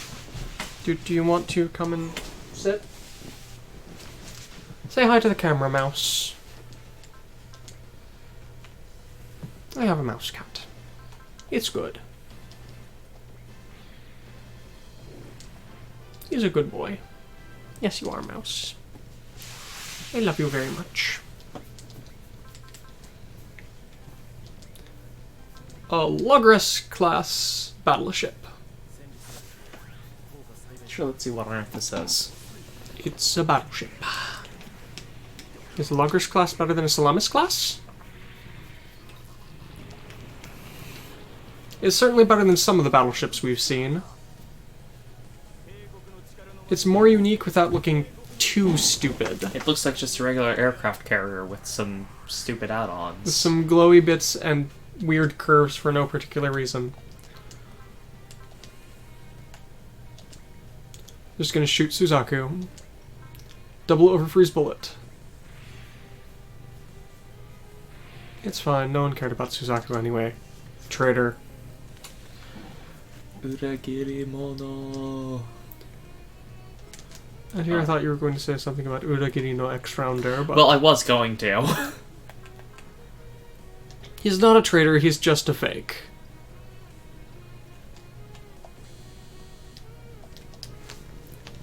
Do you want to come and sit? Say hi to the camera, Mouse. I have a mouse cat. It's good. He's a good boy. Yes, you are, Mouse. I love you very much. A Logris class battleship. Sure, let's see what on earth this is. It's a battleship. Is a Logris class better than a Salamis class? It's certainly better than some of the battleships we've seen. It's more unique without looking too stupid. It looks like just a regular aircraft carrier with some stupid With add-ons. some glowy bits and weird curves for no particular reason. Just gonna shoot Suzaku. Double overfreeze bullet. It's fine, no one cared about Suzaku anyway. Traitor. Uragiri mono. And here I thought you were going to say something about Uragiri no X-Rounder, but... Well, I was going to. He's not a traitor, he's just a fake.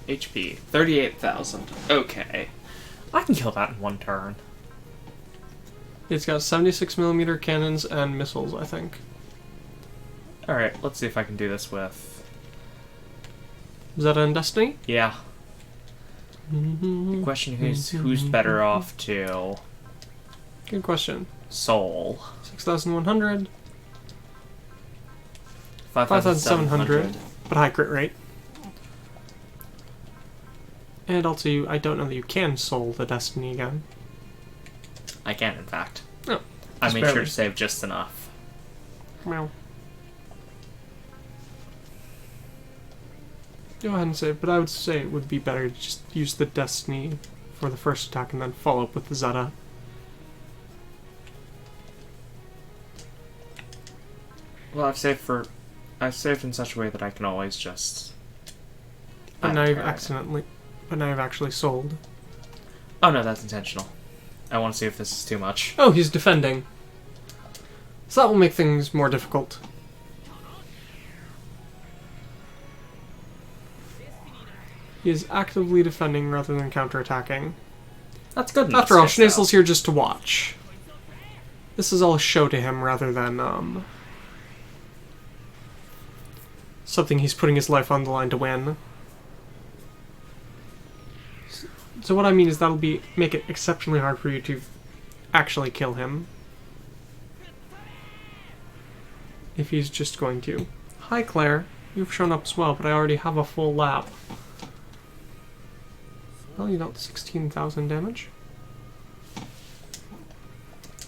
HP 38,000. Okay. I can kill that in one turn. It's got 76mm cannons and missiles, I think. Alright, let's see if I can do this with... Zeta and Destiny? Yeah. The question is, who's better off to... Good question. Soul. 6,100. 5,700. But high crit rate. And also, I don't know that you can soul the Destiny again. I can, in fact. Oh, I just made sure barely. to save just enough. Well. Go ahead and save, but I would say it would be better to just use the Destiny for the first attack and then follow up with the Zeta. Well, I've saved in such a way that I can always just... But now you've Alright. But now you've actually sold. Oh no, that's intentional. I want to see if this is too much. Oh, he's defending. So that will make things more difficult. He is actively defending rather than counterattacking. That's good. In After all, this case, Schneezel's here just to watch. This is all a show to him rather than, something he's putting his life on the line to win. So what I mean is that'll make it exceptionally hard for you to actually kill him. If he's just going to. Hi, Claire. You've shown up as well, but I already have a full lap. Well, you dealt 16,000 damage.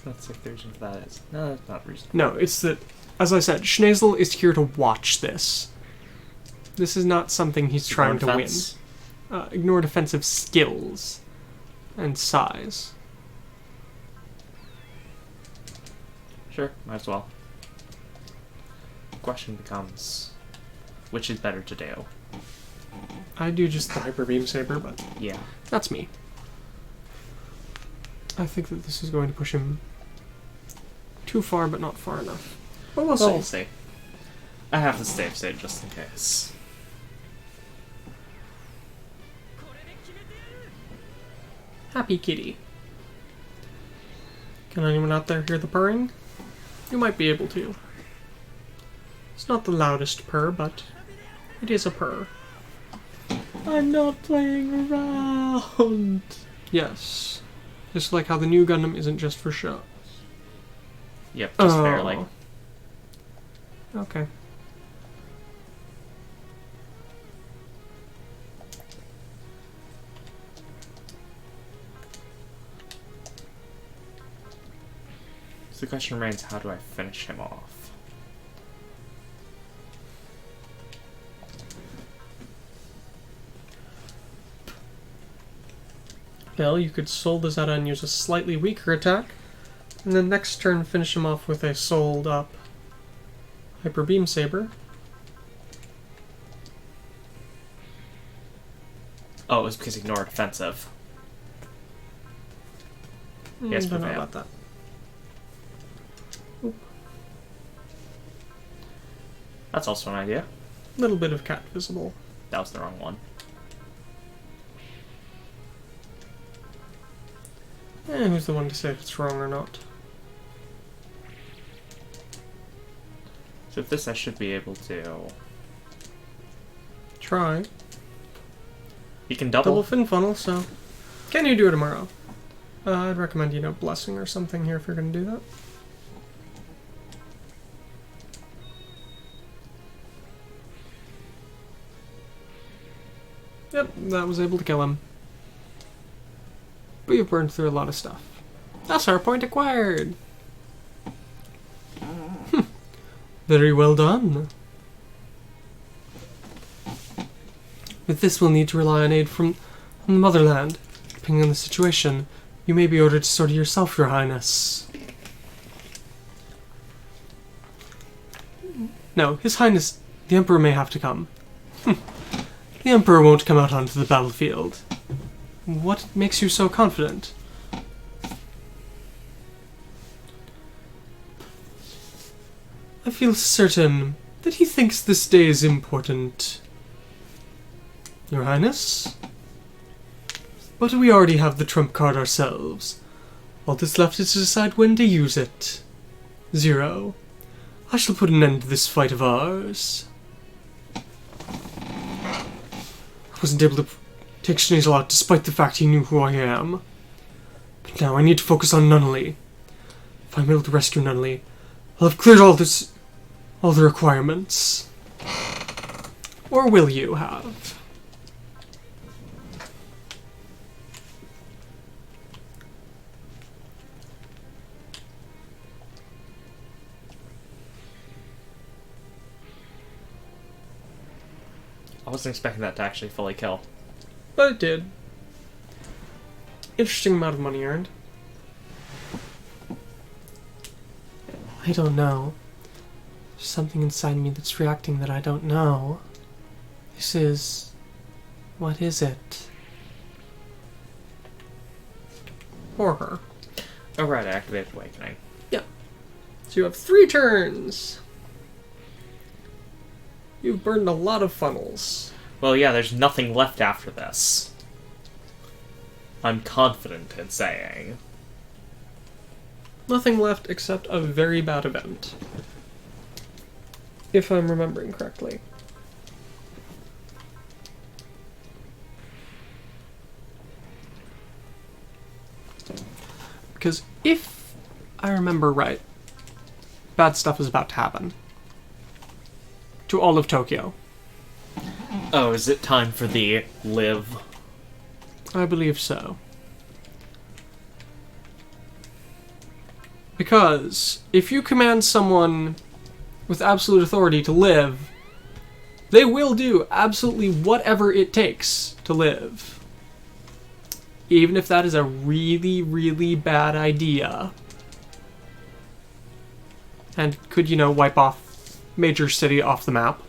That's like the reason for that is. No, that's not reason. No, it's that, as I said, Schneezel is here to watch this. This is not something he's trying to win. Ignore defensive skills and size. Sure, might as well. The question becomes, which is better to do? I do just the Hyper Beam Saber, but Yeah. that's me. I think that this is going to push him too far, but not far enough. But we'll We'll see. see. I have to save state just in case. Happy kitty. Can anyone out there hear the purring? You might be able to. It's not the loudest purr, but it is a purr. I'm not playing around. Yes. Just like how the new Gundam isn't just for show. Yep, just barely. Okay. So the question remains, how do I finish him off? Well, you could soul the Zeta and use a slightly weaker attack, and then next turn finish him off with a souled up Hyper Beam Saber. Oh, it was because ignore defensive. Yes, don't know prevail. about that. That's also an idea. Little bit of cat visible. That was the wrong one. Who's the one to say if it's wrong or not? So with this I should be able to... Try. You can Double double... fin funnel, so... Can you do it tomorrow? I'd recommend, blessing or something here if you're going to do that. Yep, that was able to kill him. But you've burned through a lot of stuff. That's our point acquired! Very well done. With this, we'll need to rely on aid from the motherland. Depending on the situation, you may be ordered to sortie yourself, Your Highness. No, His Highness, the Emperor may have to come. The Emperor won't come out onto the battlefield. What makes you so confident? I feel certain that he thinks this day is important. Your Highness? But we already have the trump card ourselves. All that's left is to decide when to use it. Zero. I shall put an end to this fight of ours. I wasn't able to take Schneezel out despite the fact he knew who I am. But now I need to focus on Nunnally. If I'm able to rescue Nunnally, I'll have cleared all the requirements. Or will you have? I wasn't expecting that to actually fully kill. But it did. Interesting amount of money earned. I don't know. There's something inside me that's reacting that I don't know. This is... What is it? Or her. Oh right, I activated Awakening. Yeah. So you have 3 turns. You've burned a lot of funnels. Well, yeah, there's nothing left after this. I'm confident in saying. Nothing left except a very bad event. If I'm remembering correctly. Because if I remember right, bad stuff is about to happen. To all of Tokyo. Oh, is it time for the live? I believe so. Because if you command someone with absolute authority to live, they will do absolutely whatever it takes to live. Even if that is a really, really bad idea. And could, wipe off major city off the map.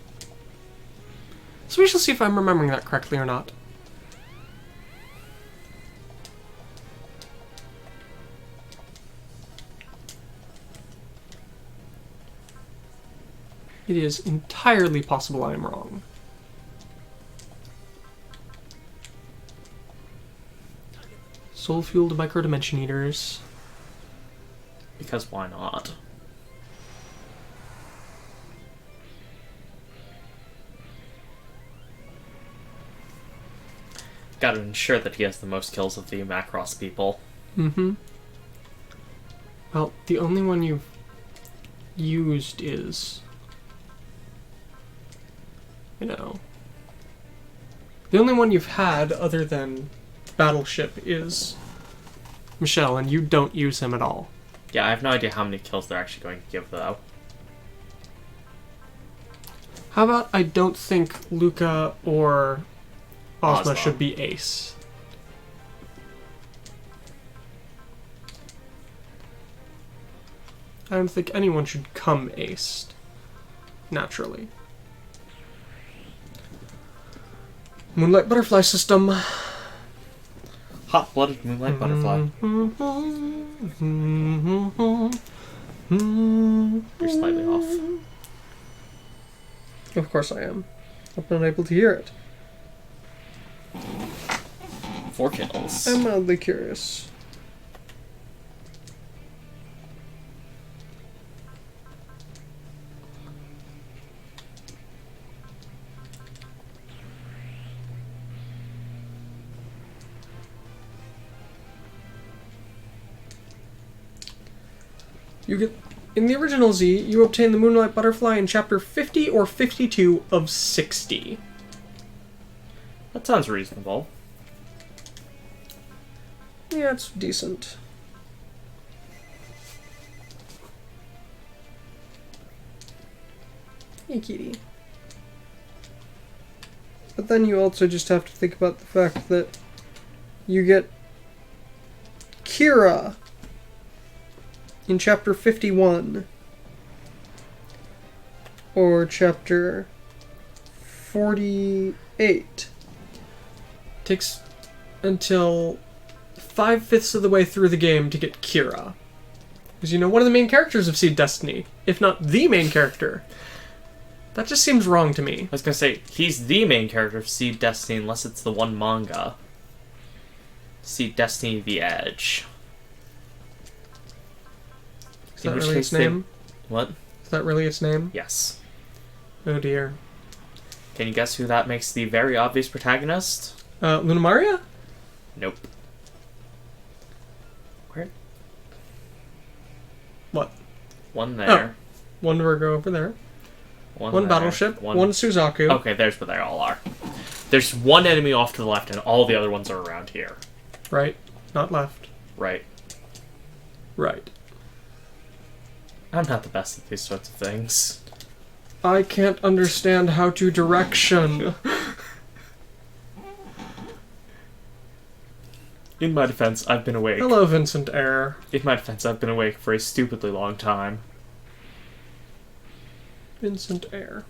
So we shall see if I'm remembering that correctly or not. It is entirely possible I am wrong. Soul-fueled micro-dimension eaters. Because why not? Gotta ensure that he has the most kills of the Macross people. Mm-hmm. Well, the only one you've used is... The only one you've had other than Battleship is Michelle, and you don't use him at all. Yeah, I have no idea how many kills they're actually going to give, though. How about I don't think Luca or Ozma Ozma should be ace? I don't think anyone should come aced. Naturally. Moonlight Butterfly System. Hot-blooded Moonlight Butterfly. You're slightly off. Of course I am. I'm not able to hear it. 4 kills. I'm mildly curious. You get in the original Z, you obtain the Moonlight Butterfly in chapter 50 or 52 of 60. That sounds reasonable. Yeah, it's decent. Hey, kitty. But then you also just have to think about the fact that you get Kira in chapter 51 or chapter 48. Takes until 5/5 of the way through the game to get Kira. Because, one of the main characters of Seed Destiny, if not the main character. That just seems wrong to me. I was gonna say, he's the main character of Seed Destiny unless it's the one manga. Seed Destiny The Edge. Is that really its name? What? Is that really its name? Yes. Oh dear. Can you guess who that makes the very obvious protagonist? Luna Maria? Nope. Where? What? One there. Oh. One Virgo over there. One there. Battleship. One Suzaku. Okay, there's where they all are. There's one enemy off to the left, and all the other ones are around here. Right. Not left. Right. Right. I'm not the best at these sorts of things. I can't understand how to direction. In my defense, I've been awake. Hello, Vincent Eyre. In my defense, I've been awake for a stupidly long time. Vincent Eyre.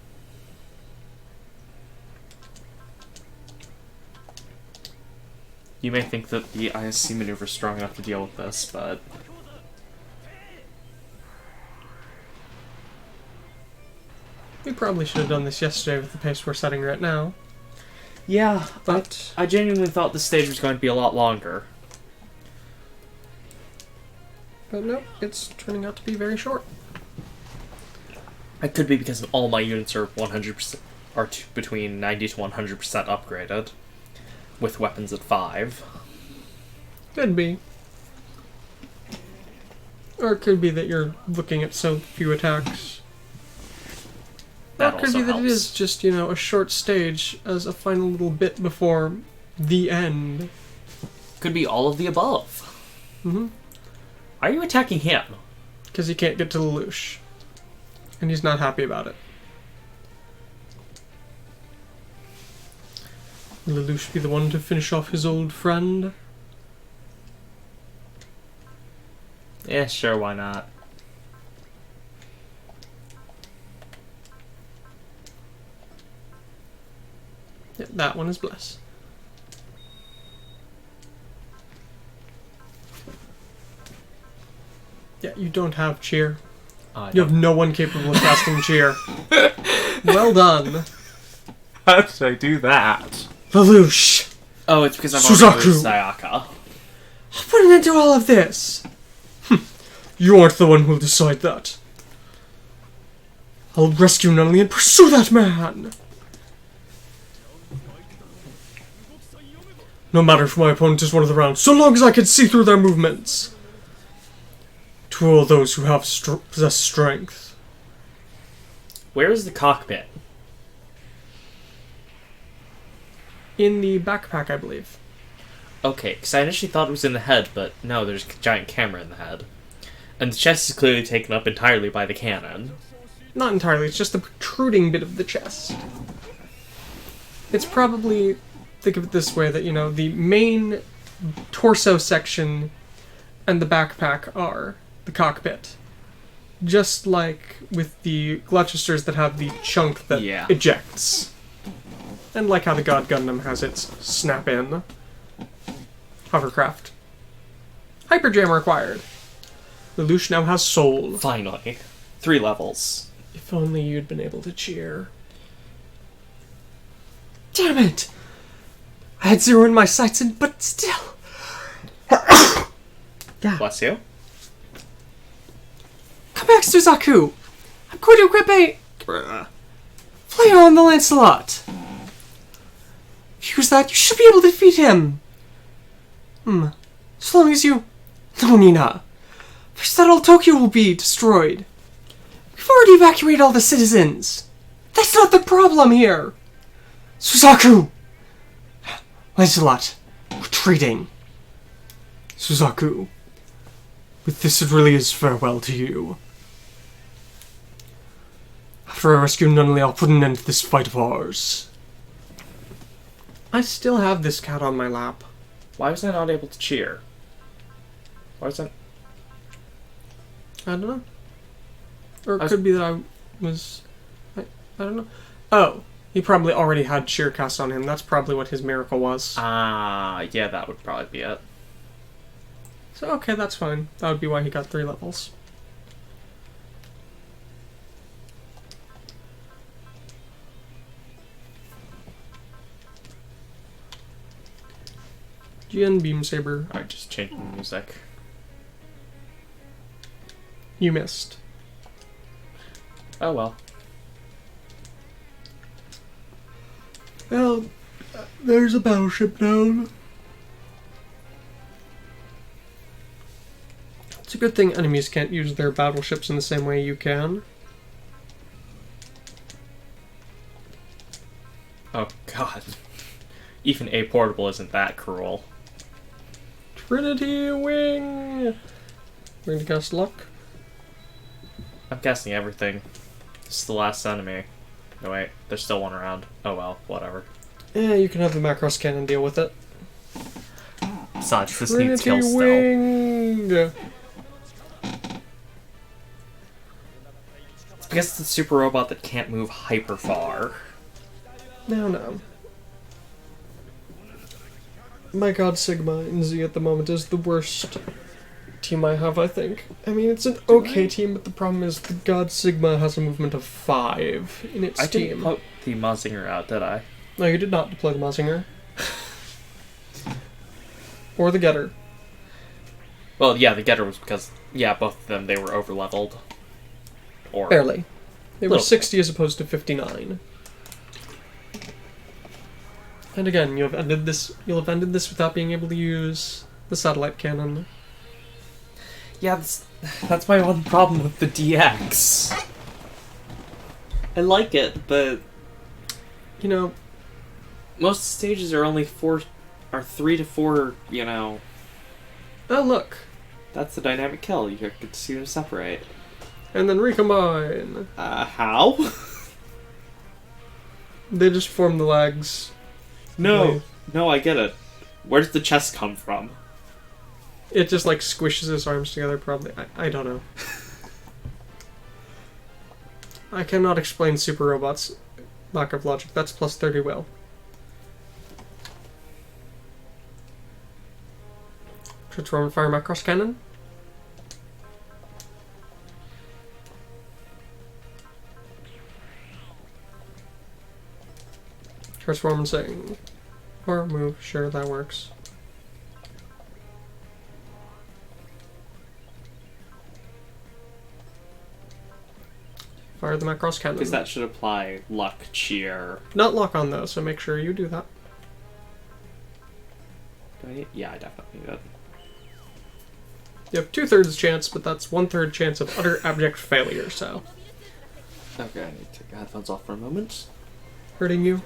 You may think that the ISC maneuver is strong enough to deal with this, but... We probably should have done this yesterday with the pace we're setting right now. Yeah, But I genuinely thought this stage was going to be a lot longer. no, it's turning out to be very short. It could be because all my units are 100%, between 90 to 100% upgraded, with weapons at 5. Could be. Or it could be that you're looking at so few attacks. That Or it could also be that helps. it is just, a short stage as a final little bit before the end. Could be all of the above. Mm-hmm. Are you attacking him? Because he can't get to Lelouch. And he's not happy about it. Will Lelouch be the one to finish off his old friend? Yeah, sure, why not? Yeah, that one is Bless. Yeah, you don't have cheer. You have no one capable of casting cheer. Well done. How did I do that? Lelouch! Oh, it's because I've Suzaku! already moved Sayaka. I'll put an end to all of this! You aren't the one who'll decide that. I'll rescue Nunnally and pursue that man! No matter if my opponent is one of the round, so long as I can see through their movements. To all those who have possess strength. Where is the cockpit? In the backpack, I believe. Okay, because I initially thought it was in the head, but no, there's a giant camera in the head. And the chest is clearly taken up entirely by the cannon. Not entirely, it's just the protruding bit of the chest. It's probably, think of it this way, that, the main torso section and the backpack are the cockpit. Just like with the Gloucesters that have the chunk that ejects. And like how the God Gundam has its snap-in. Hovercraft. Hyperjam required. Lelouch now has soul. Finally. 3 levels. If only you'd been able to cheer. Damn it! I had 0 in my sights, but still. Yeah. Bless you. Come back, Suzaku! I'm going to equip a flare on the Lancelot. Use that, you should be able to defeat him. As long as you... No, Nina. First that all Tokyo will be destroyed. We've already evacuated all the citizens. That's not the problem here. Suzaku! Lancelot, retreating. Suzaku, with this it really is farewell to you. After I rescue Nunnally, I'll put an end to this fight of ours. I still have this cat on my lap. Why was I not able to cheer? Why was I... I don't know. Or it could be that I was... I don't know. Oh, he probably already had cheer cast on him. That's probably what his miracle was. Yeah, that would probably be it. So, okay, that's fine. That would be why he got 3 levels. GN Beam Saber. I just changed the music. You missed. Oh well. Well, there's a battleship down. It's a good thing enemies can't use their battleships in the same way you can. Oh god. Even a portable isn't that cruel. Trinity Wing! We're going to cast Luck. I'm guessing everything. This is the last enemy. No wait, there's still one around. Oh well, whatever. Yeah, you can have the Macross Cannon deal with it. Besides, this needs Trinity kill still. Wing! It's because it's a super robot that can't move hyper far. No. My God, Sigma in Z at the moment is the worst team I have, I think. I mean, it's an okay team, but the problem is the God Sigma has a movement of 5 in its I team. didn't put the Mazinger out, did I? No, you did not deploy the Mazinger. Or the Getter. Well, yeah, the Getter was because, yeah, both of them, they were over-leveled. Or Barely. They were Little 60 as opposed to 59. And again, you'll have ended this without being able to use the satellite cannon. Yeah, that's my one problem with the DX. I like it, but You know, most stages are only 3 to 4, you know. oh look. That's the dynamic kill. You get to see them separate. And then recombine. How? They just form the legs. No, I get it. Where does the chest come from? It just like squishes his arms together, probably. I don't know. I cannot explain Super Robot's lack of logic. That's plus 30 will. Transform and fire Macross Cannon. Transform and sing. Or move, sure, that works. Fire the Macross Cannon. Because that should apply luck, cheer. Not lock on though, so make sure you do that. Yeah, I definitely do that. You have 2/3 chance, but that's 1/3 chance of utter abject failure, so. Okay, I need to take the headphones off for a moment. Hurting you?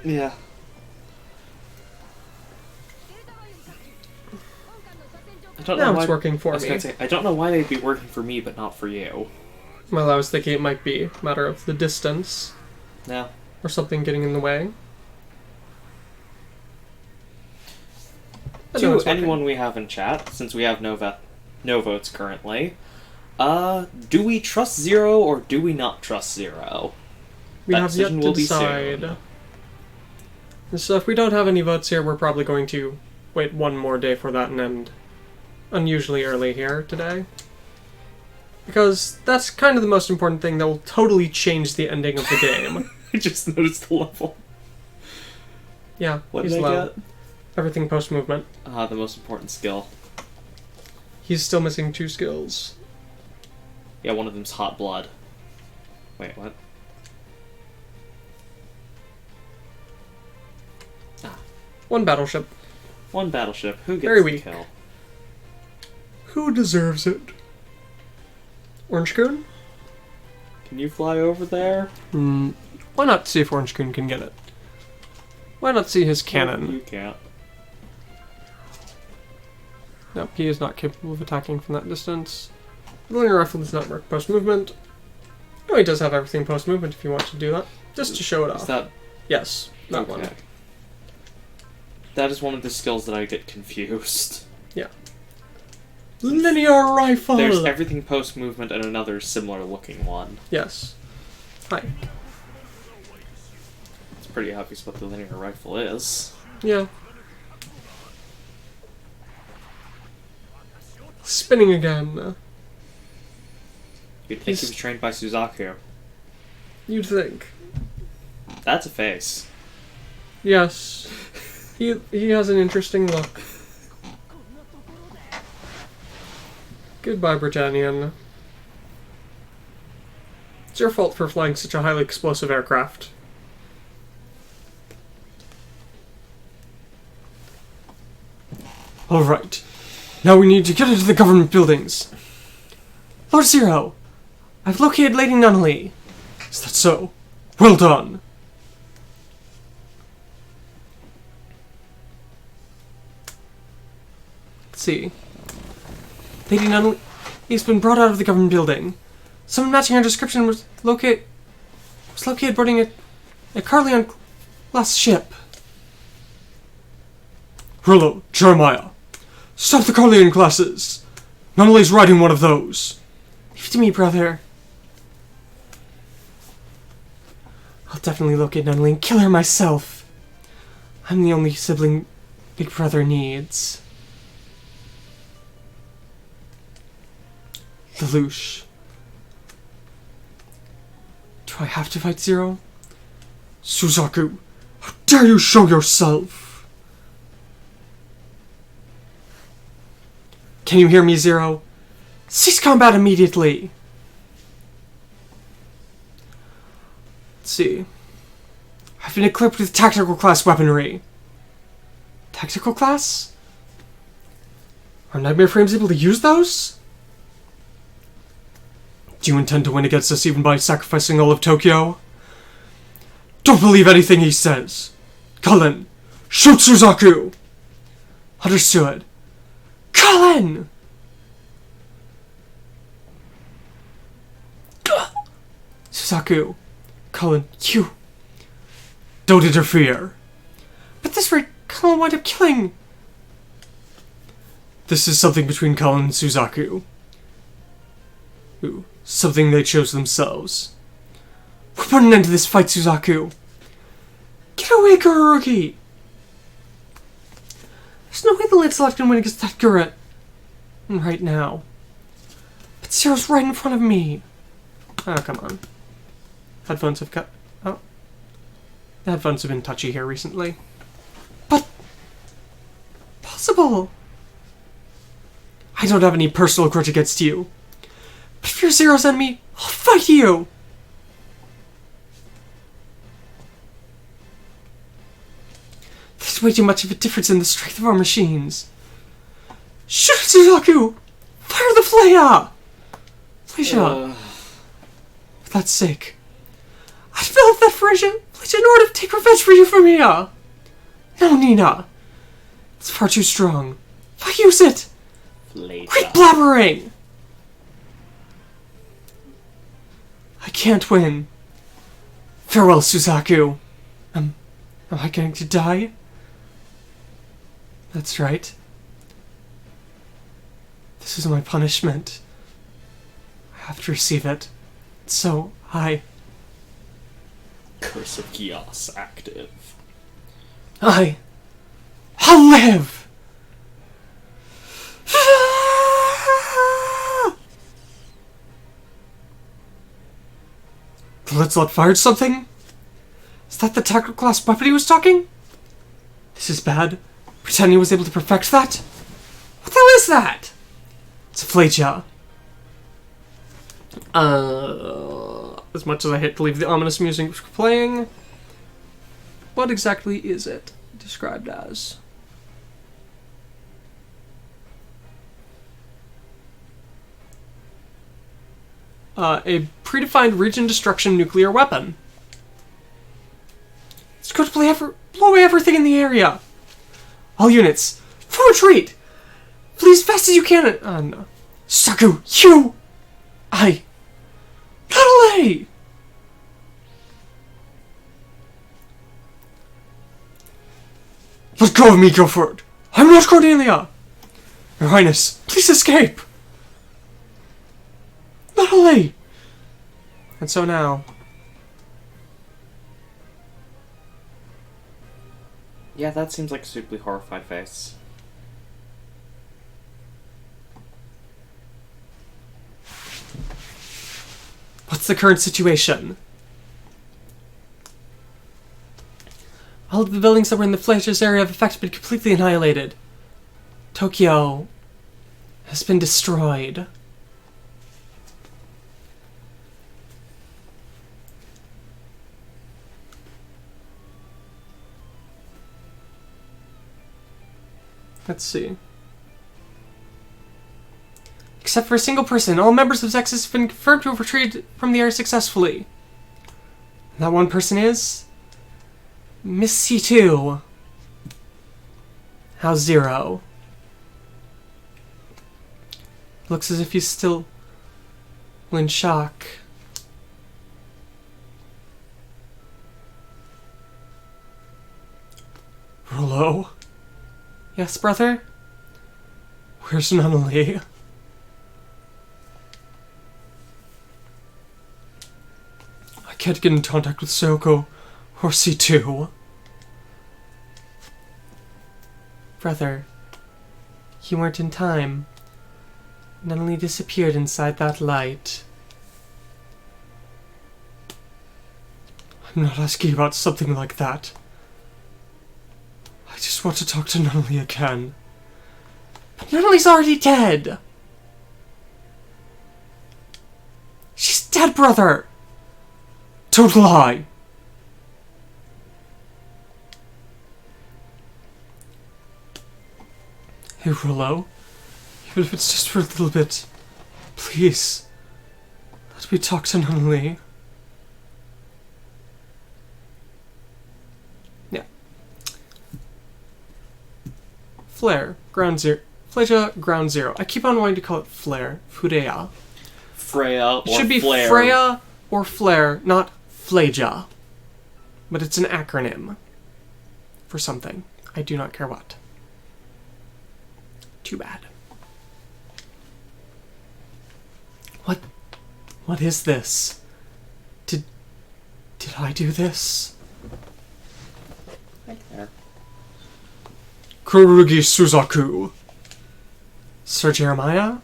Yeah. I don't Now know it's why, working for I was me. gonna say, I don't know why they'd be working for me, but not for you. Well, I was thinking it might be a matter of the distance, No. or something getting in the way. But no, To it's working. anyone we have in chat, since we have no votes currently, do we trust Zero or do we not trust Zero? We That have yet decision to will be decide. soon. So if we don't have any votes here, we're probably going to wait one more day for that and end unusually early here today. Because that's kind of the most important thing that will totally change the ending of the game. I just noticed the level. Yeah, What he's did I low. get? Everything post-movement. The most important skill. He's still missing 2 skills. Yeah, one of them's hot blood. Wait, what? One battleship. One battleship. Who gets Very the weak. kill? Who deserves it? Orange Coon? Can you fly over there? Why not see if Orange Coon can get it? Why not see his cannon? You can't. Nope, he is not capable of attacking from that distance. The linear rifle does not work post-movement. No, he does have everything post-movement if you want to do that. Just to show it off. Is that... Yes, that okay. one. That is one of the skills that I get confused. Yeah. Linear rifle! There's everything post-movement and another similar-looking one. Yes. Hi. It's pretty obvious what the linear rifle is. Yeah. Spinning again. You'd think he was trained by Suzaku. You'd think. That's a face. Yes. He has an interesting look. Goodbye, Britannian. It's your fault for flying such a highly explosive aircraft. Alright. Now we need to get into the government buildings. Lord Zero, I've located Lady Nunnally. Is that so? Well done. Let's see. Lady Nunnally has been brought out of the government building. Someone matching her description was located boarding a Carleon class ship. Rolo, Jeremiah, stop the Carleon classes. Nunnally's riding one of those. Leave it to me, brother. I'll definitely locate Nunnally and kill her myself. I'm the only sibling Big Brother needs. Lelouch. Do I have to fight Zero? Suzaku, How dare you show yourself? Can you hear me, Zero? Cease combat immediately! Let's see. I've been equipped with tactical class weaponry. Tactical class? Are Nightmare Frames able to use those? Do you intend to win against us even by sacrificing all of Tokyo? Don't believe anything he says. Cullen, shoot Suzaku! Understood. Cullen! Suzaku, Cullen, you... Don't interfere. But this rate, Cullen wound up killing... This is something between Cullen and Suzaku. Ooh, something they chose themselves. We're putting an end to this fight, Suzaku. Get away, Gurugi! There's no way the Lights Left can win against that Gurut. Right now. But Zero's right in front of me. Oh, come on. Headphones have cut... Oh. The headphones have been touchy here recently. But... Possible! I don't have any personal grudge against you. But if you're Zero's enemy, I'll fight you! There's way too much of a difference in the strength of our machines. Shoot it, Suzaku! Fire the flare! Fleisha! For that sake, I'd develop that Fleisha in order to take revenge for you from here! No, Nina! It's far too strong. Why use it? Quit blabbering! I can't win. Farewell, Suzaku. Am I going to die? That's right. This is my punishment. I have to receive it. So, Curse of Chaos active. I'll live! The Litzlot fired something? Is that the tactical class weapon he was talking? This is bad. Britannia was able to perfect that? What the hell is that? It's a Fleisha. As much as I hate to leave the ominous music playing, what exactly is it described as? A predefined region destruction nuclear weapon. It's going to blow away everything in the area. All units, for retreat! Flee as fast as you can. No. Saku, you! Nunnally! Let go of me, Guilford! I'm not Cordelia! Your Highness, please escape! Nunnally! And so now... Yeah, that seems like a suitably horrified face. What's the current situation? All of the buildings that were in the Fleisha's area have in fact been completely annihilated. Tokyo has been destroyed. Let's see. Except for a single person, all members of ZEXIS have been confirmed to have retreated from the area successfully. And that one person is... Miss C2. How's Zero? Looks as if he's still in shock. Rollo? Yes, brother? Where's Nunnally? I can't get in contact with Soko or C2. Brother, you weren't in time. Nunnally disappeared inside that light. I'm not asking about something like that. just want to talk to Nunnally again. But Nunnally's already dead! She's dead, brother! Don't lie! Hey, Rollo. Even if it's just for a little bit, please, let me talk to Nunnally. Yeah. Flare, ground zero. Fleja, ground zero. I keep on wanting to call it Flare. Furea. Freya or It should be Flare. Freya or Flare, not Fleja. But it's an acronym for something. I do not care what. Too bad. What is this? Did I do this? Right there. Kurugi Suzaku. Sir Jeremiah?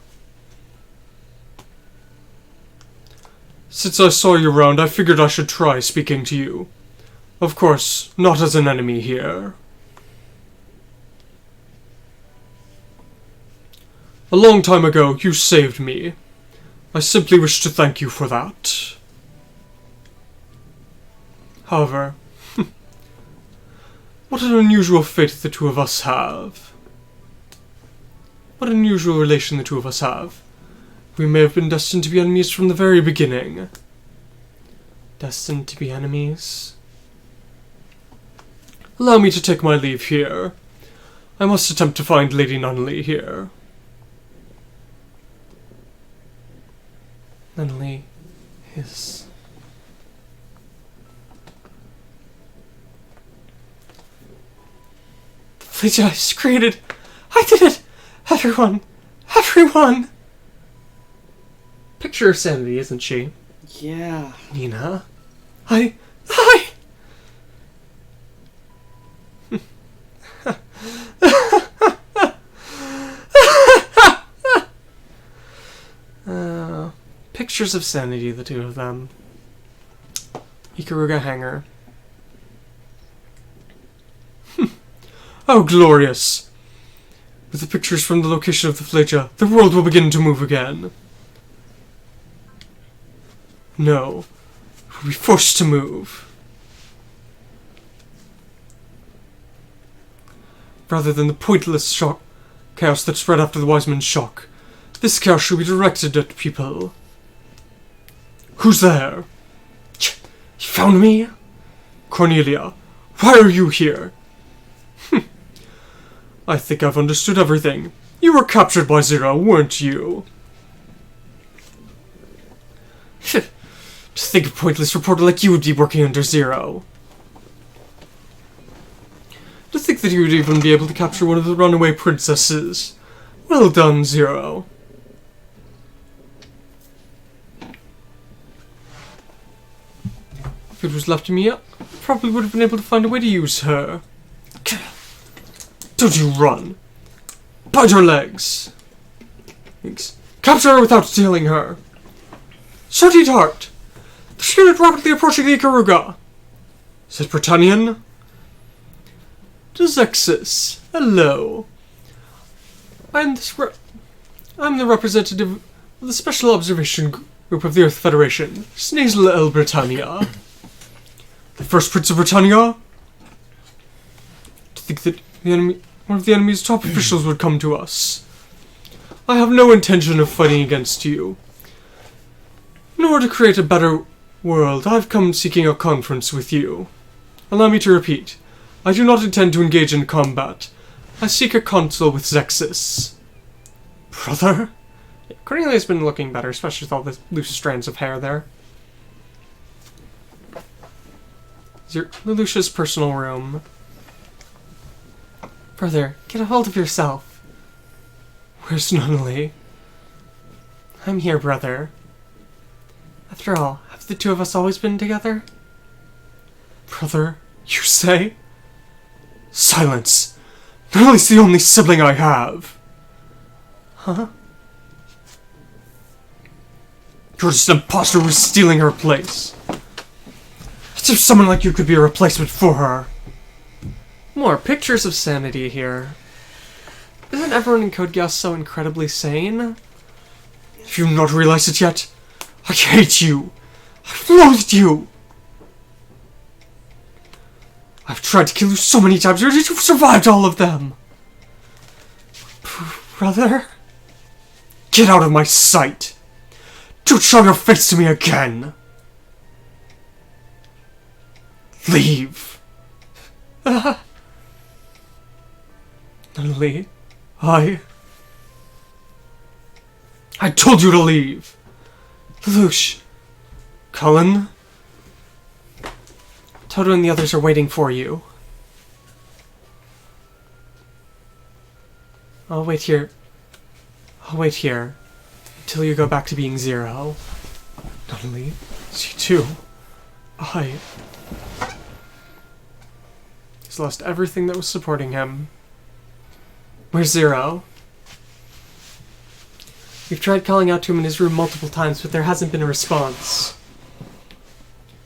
Since I saw you around, I figured I should try speaking to you. Of course, not as an enemy here. A long time ago, you saved me. I simply wish to thank you for that. However, what an unusual fate the two of us have. What an unusual relation the two of us have. We may have been destined to be enemies from the very beginning. Destined to be enemies? Allow me to take my leave here. I must attempt to find Lady Nunnally here. Nunnally is... The Fleja is created! I did it! Everyone! Everyone! Picture of sanity, isn't she? Yeah. Nina? Pictures of sanity, the two of them. Ikaruga hanger. Oh, glorious! With the pictures from the location of the Fleja, the world will begin to move again. No. We'll be forced to move. Rather than the pointless chaos that spread after the Wise Man's shock, this chaos should be directed at people. Who's there? You found me? Cornelia, why are you here? I think I've understood everything. You were captured by Zero, weren't you? To think a pointless reporter like you would be working under Zero. To think that you would even be able to capture one of the runaway princesses. Well done, Zero. If it was left to me, I probably would have been able to find a way to use her. Don't you run. Bite her legs. Thanks. Capture her without stealing her. Sweetheart! The unit rapidly approaching the Ikaruga. Is it Britannian? ZEXIS. Hello. I'm the representative of the Special Observation Group of the Earth Federation, Snazel El Britannia. The first Prince of Britannia? To think that one of the enemy's top officials would come to us. I have no intention of fighting against you. In order to create a better world, I've come seeking a conference with you. Allow me to repeat. I do not intend to engage in combat. I seek a council with ZEXIS. Brother? Cornelia's been looking better, especially with all the loose strands of hair there. Lelouch's personal room. Brother, get a hold of yourself. Where's Nunnally? I'm here, brother. After all, have the two of us always been together? Brother, you say? Silence! Nunnally's the only sibling I have! Huh? You're just an imposter who's stealing her place. As if someone like you could be a replacement for her. More pictures of sanity here. Isn't everyone in Code Geass so incredibly sane? If you've not realized it yet, I hate you. I've loathed you. I've tried to kill you so many times, yet you've survived all of them. Brother? Get out of my sight. Don't show your face to me again. Leave. Nunnally, I told you to leave. Lelouch, Cullen, Toto and the others are waiting for you. I'll wait here until you go back to being Zero. Nunnally, Z2, he's lost everything that was supporting him. Where's Zero? We've tried calling out to him in his room multiple times, but there hasn't been a response.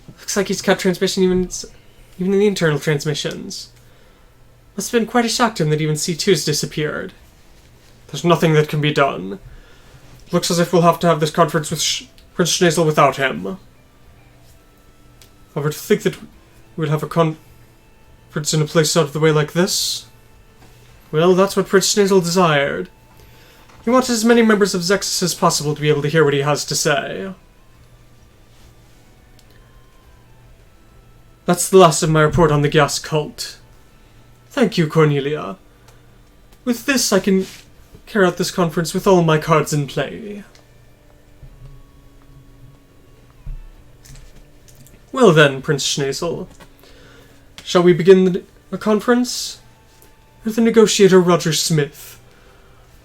Looks like he's cut transmission even in the internal transmissions. Must have been quite a shock to him that even C2's disappeared. There's nothing that can be done. Looks as if we'll have to have this conference with Prince Schneasel without him. However, to think that we'd have a conference in a place out of the way like this? Well, that's what Prince Schneasel desired. He wanted as many members of ZEXIS as possible to be able to hear what he has to say. That's the last of my report on the Geass cult. Thank you, Cornelia. With this, I can carry out this conference with all my cards in play. Well then, Prince Schneasel. Shall we begin the conference? With the negotiator Roger Smith.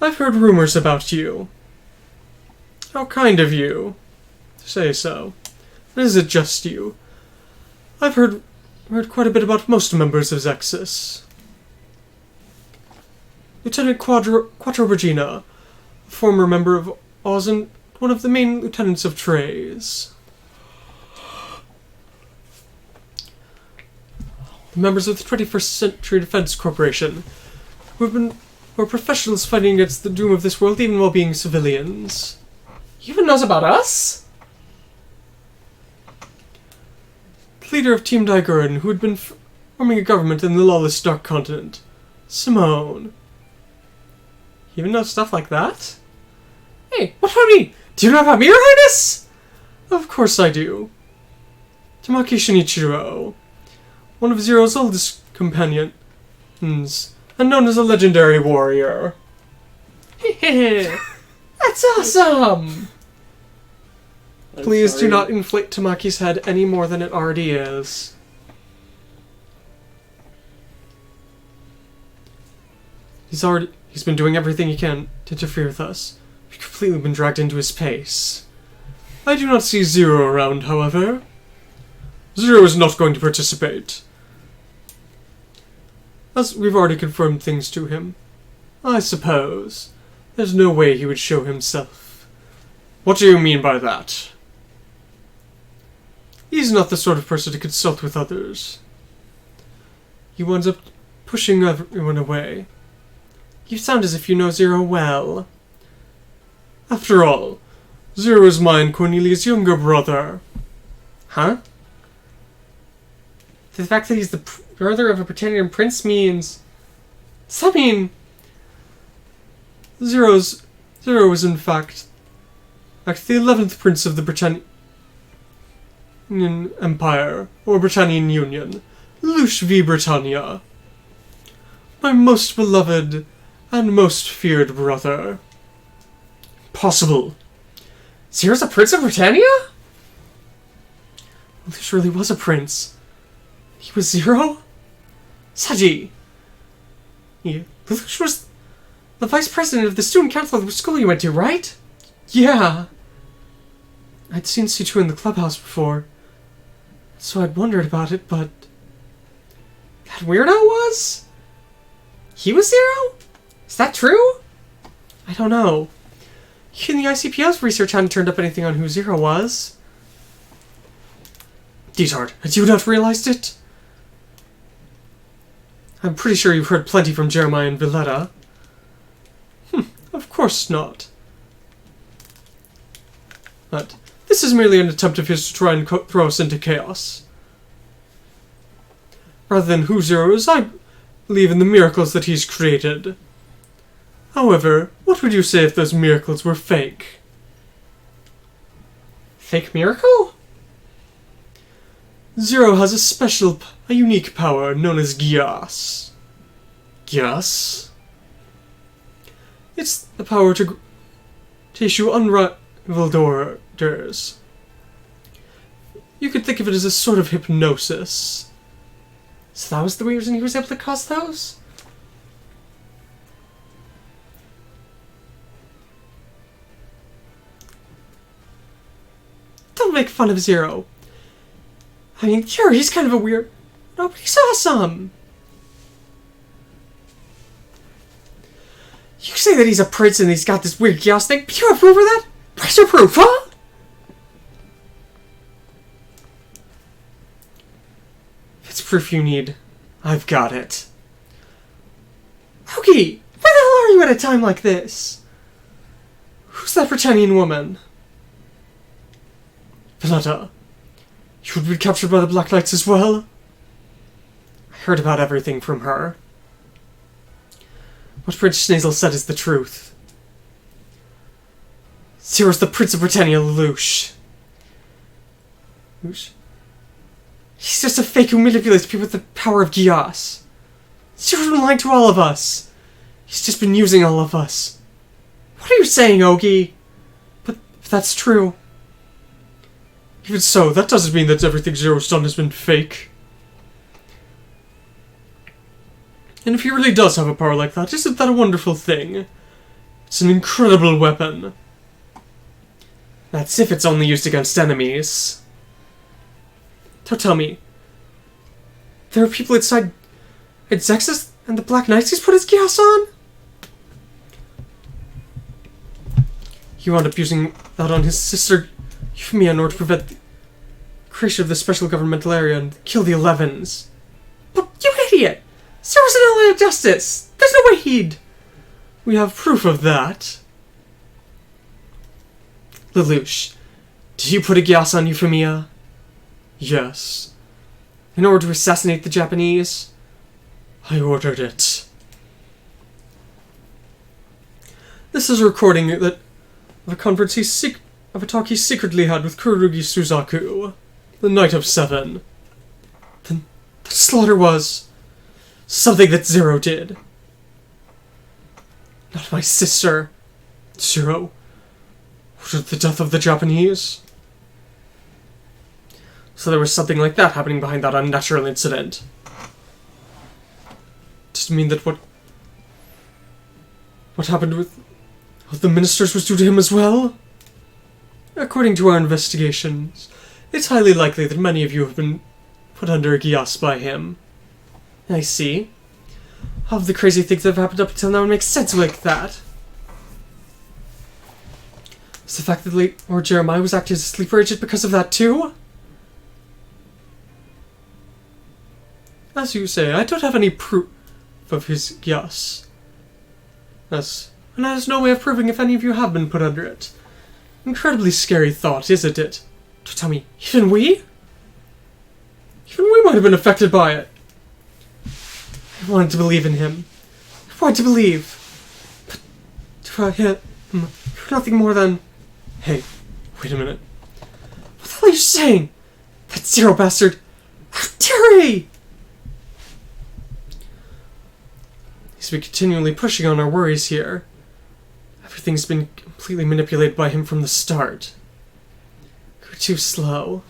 I've heard rumors about you. How kind of you to say so. Is it just you? I've heard quite a bit about most members of ZEXIS. Lieutenant Quattro Regina, a former member of Oz and one of the main lieutenants of Trays. The members of the 21st Century Defense Corporation, who are professionals fighting against the doom of this world even while being civilians. He even knows about us? The leader of Team Daiguren, who had been forming a government in the lawless Dark Continent. Simone. You even know stuff like that? Hey, what about me? Do you know about me, Your Highness? Of course I do. Tamaki Shinichiro, one of Zero's oldest companions, and known as a legendary warrior. That's awesome! Please do not inflate Tamaki's head any more than it already is. He's been doing everything he can to interfere with us. We've completely been dragged into his pace. I do not see Zero around, however. Zero is not going to participate. As we've already confirmed things to him. I suppose. There's no way he would show himself. What do you mean by that? He's not the sort of person to consult with others. He winds up pushing everyone away. You sound as if you know Zero well. After all, Zero is mine, Cornelia's younger brother. Huh? The fact that he's the brother of a Britannian prince means... Does that mean... Zero is in fact the 11th prince of the Britannian Empire, or Britannian Union, Lelouch v. Britannia. My most beloved and most feared brother. Possible. Zero's a prince of Britannia? Lelouch really was a prince. He was Zero? Saji! Lelouch was the vice president of the student council of the school you went to, right? Yeah. I'd seen C2 in the clubhouse before, so I'd wondered about it, but... That weirdo was? He was Zero? Is that true? I don't know. Even the ICPO's research hadn't turned up anything on who Zero was. Detard, had you not realized it? I'm pretty sure you've heard plenty from Jeremiah and Villetta. Of course not. But this is merely an attempt of his to try and throw us into chaos. Rather than who Zero is, I believe in the miracles that he's created. However, what would you say if those miracles were fake? Fake miracle? Zero has a unique power known as Gyas. Gyas? It's the power to issue unrivaled orders. You could think of it as a sort of hypnosis. So that was the reason he was able to cause those? Don't make fun of Zero. I mean, sure, he's kind of a weird... No, but he's awesome! You say that he's a prince and he's got this weird chaos thing, but you have proof of that? Where's your proof, huh? If it's proof you need, I've got it. Ougi! Where the hell are you at a time like this? Who's that Britannian woman? Villetta, you would be captured by the Black Knights as well? I heard about everything from her. What Prince Schnazel said is the truth. Zero's the Prince of Britannia, Lelouch. Lelouch? He's just a fake who manipulates people with the power of Gyas. Zero's been lying to all of us. He's just been using all of us. What are you saying, Ougi? But if that's true... Even so, that doesn't mean that everything Zero's done has been fake. And if he really does have a power like that, isn't that a wonderful thing? It's an incredible weapon. That's if it's only used against enemies. So tell me, there are people inside ZEXIS and the Black Knights he's put his gas on? He wound up using that on his sister Euphemia in order to prevent the creation of the special governmental area and kill the 11s. But you idiot! Zero's an ally of justice! There's no way he'd... We have proof of that. Lelouch, did you put a gas on Euphemia? Yes. In order to assassinate the Japanese? I ordered it. This is a recording of a conference of a talk he secretly had with Kurugi Suzaku, the Knight of Seven. Then the slaughter was something that Zero did. Not my sister. Zero ordered the death of the Japanese. So there was something like that happening behind that unnatural incident. Does it mean that what happened with the ministers was due to him as well? According to our investigations, it's highly likely that many of you have been put under a Gyas by him. I see. All of the crazy things that have happened up until now would make sense like that. Is the fact that late Lord Jeremiah was acting as a sleeper agent because of that too? As you say, I don't have any proof of his Gyas. And there's no way of proving if any of you have been put under it. Incredibly scary thought, isn't it? To tell me, even we? Even we might have been affected by it. I wanted to believe in him. I wanted to believe. But to him, you're nothing more than... Hey, wait a minute. What the hell are you saying? That Zero bastard! How dare he! He's been continually pushing on our worries here. Everything's been completely manipulated by him from the start. We're too slow.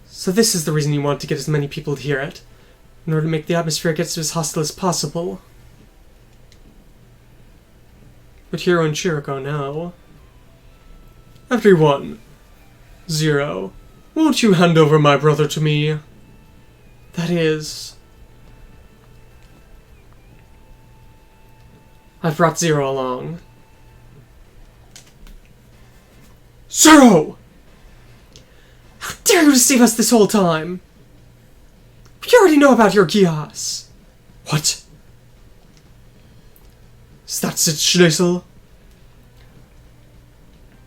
So this is the reason you want to get as many people to hear it, in order to make the atmosphere get as hostile as possible. But Hiro and Shiroko now. Everyone. Zero, won't you hand over my brother to me? That is... I've brought Zero along. Zero! How dare you deceive us this whole time? We already know about your Gias. What? Is that it, Schneisel?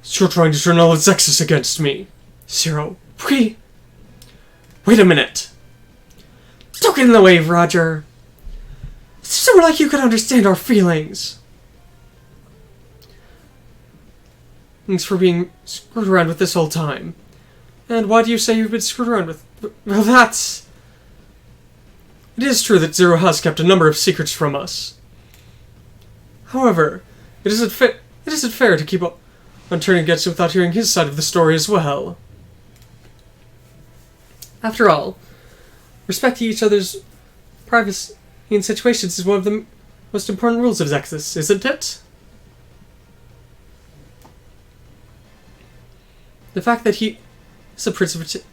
You're trying to turn all of ZEXIS against me. Zero. Wait a minute. Don't get in the way, Roger. It's so like you could understand our feelings. Thanks for being screwed around with this whole time. And why do you say you've been screwed around with... Well, that's... It is true that Zero has kept a number of secrets from us. However, it isn't fair to keep on turning against him without hearing his side of the story as well. After all, respecting each other's privacy in situations is one of the most important rules of ZEXIS, isn't it? The fact that he is a prince of...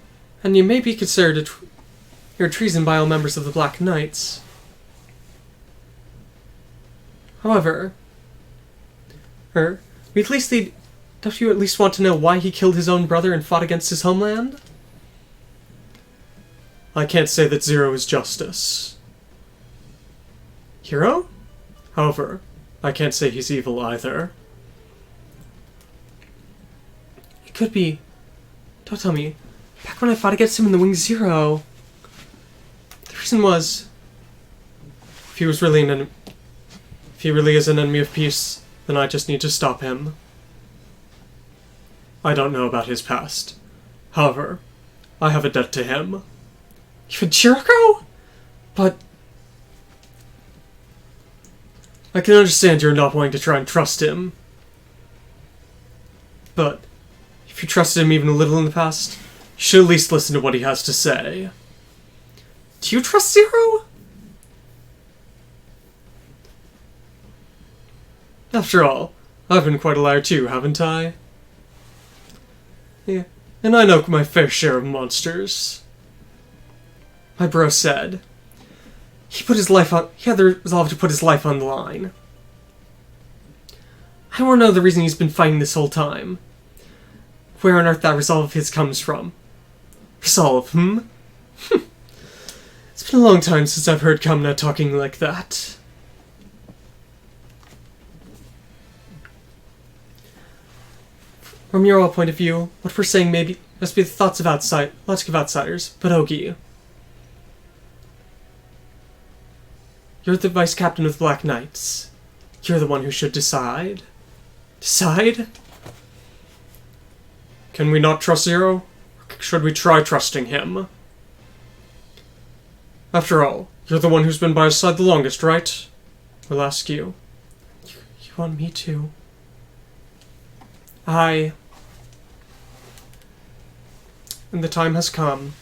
and you may be considered your treason by all members of the Black Knights. However, don't you at least want to know why he killed his own brother and fought against his homeland? I can't say that Zero is justice. Hero? However, I can't say he's evil either. It could be... Don't tell me. Back when I fought against him in the Wing Zero... The reason was... If he really is an enemy of peace, then I just need to stop him. I don't know about his past. However, I have a debt to him. Even Jericho? But... I can understand you're not wanting to try and trust him. But, if you trusted him even a little in the past, you should at least listen to what he has to say. Do you trust Zero? After all, I've been quite a liar too, haven't I? Yeah, and I know my fair share of monsters. My bro said he had the resolve to put his life on the line. I want to know the reason he's been fighting this whole time. Where on earth that resolve of his comes from. Resolve, It's been a long time since I've heard Kamna talking like that. From your point of view, what we're saying must be the thoughts of logic of outsiders, but Ougi. You're the vice captain of the Black Knights. You're the one who should decide. Decide? Can we not trust Zero? Or should we try trusting him? After all, you're the one who's been by his side the longest, right? We'll ask you. You want me to? And the time has come.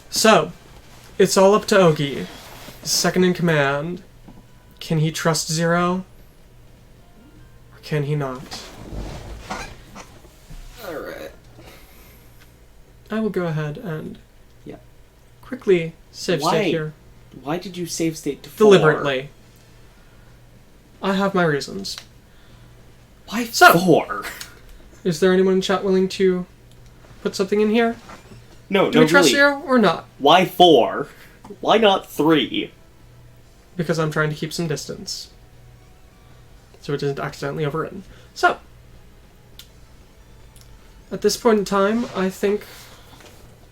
So, it's all up to Ougi, second in command. Can he trust Zero? Or can he not? Alright. I will go ahead and quickly save state here. Why did you save state to 4? Deliberately. I have my reasons. Why 4? Is there anyone in chat willing to put something in here? No, Do we trust Zero or not? Why 4? Why not 3? Because I'm trying to keep some distance. So it isn't accidentally overwritten. So, at this point in time, I think,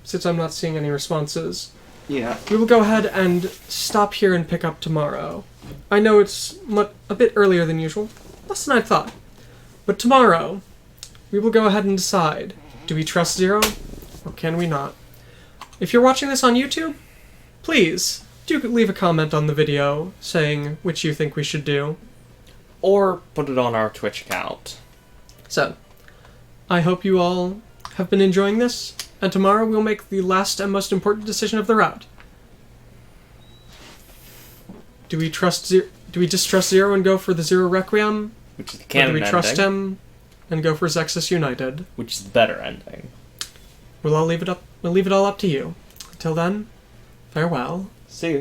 since I'm not seeing any responses, we will go ahead and stop here and pick up tomorrow. I know it's a bit earlier than usual, less than I thought. But tomorrow, we will go ahead and decide, do we trust Zero, or can we not? If you're watching this on YouTube, please do leave a comment on the video saying which you think we should do. Or put it on our Twitch account. So, I hope you all have been enjoying this, and tomorrow we'll make the last and most important decision of the route. Do we distrust Zero and go for the Zero Requiem? Which is the canon ending. Or do we trust him and go for ZEXIS United? Which is the better ending. We'll leave it all up to you. Until then, farewell. See you.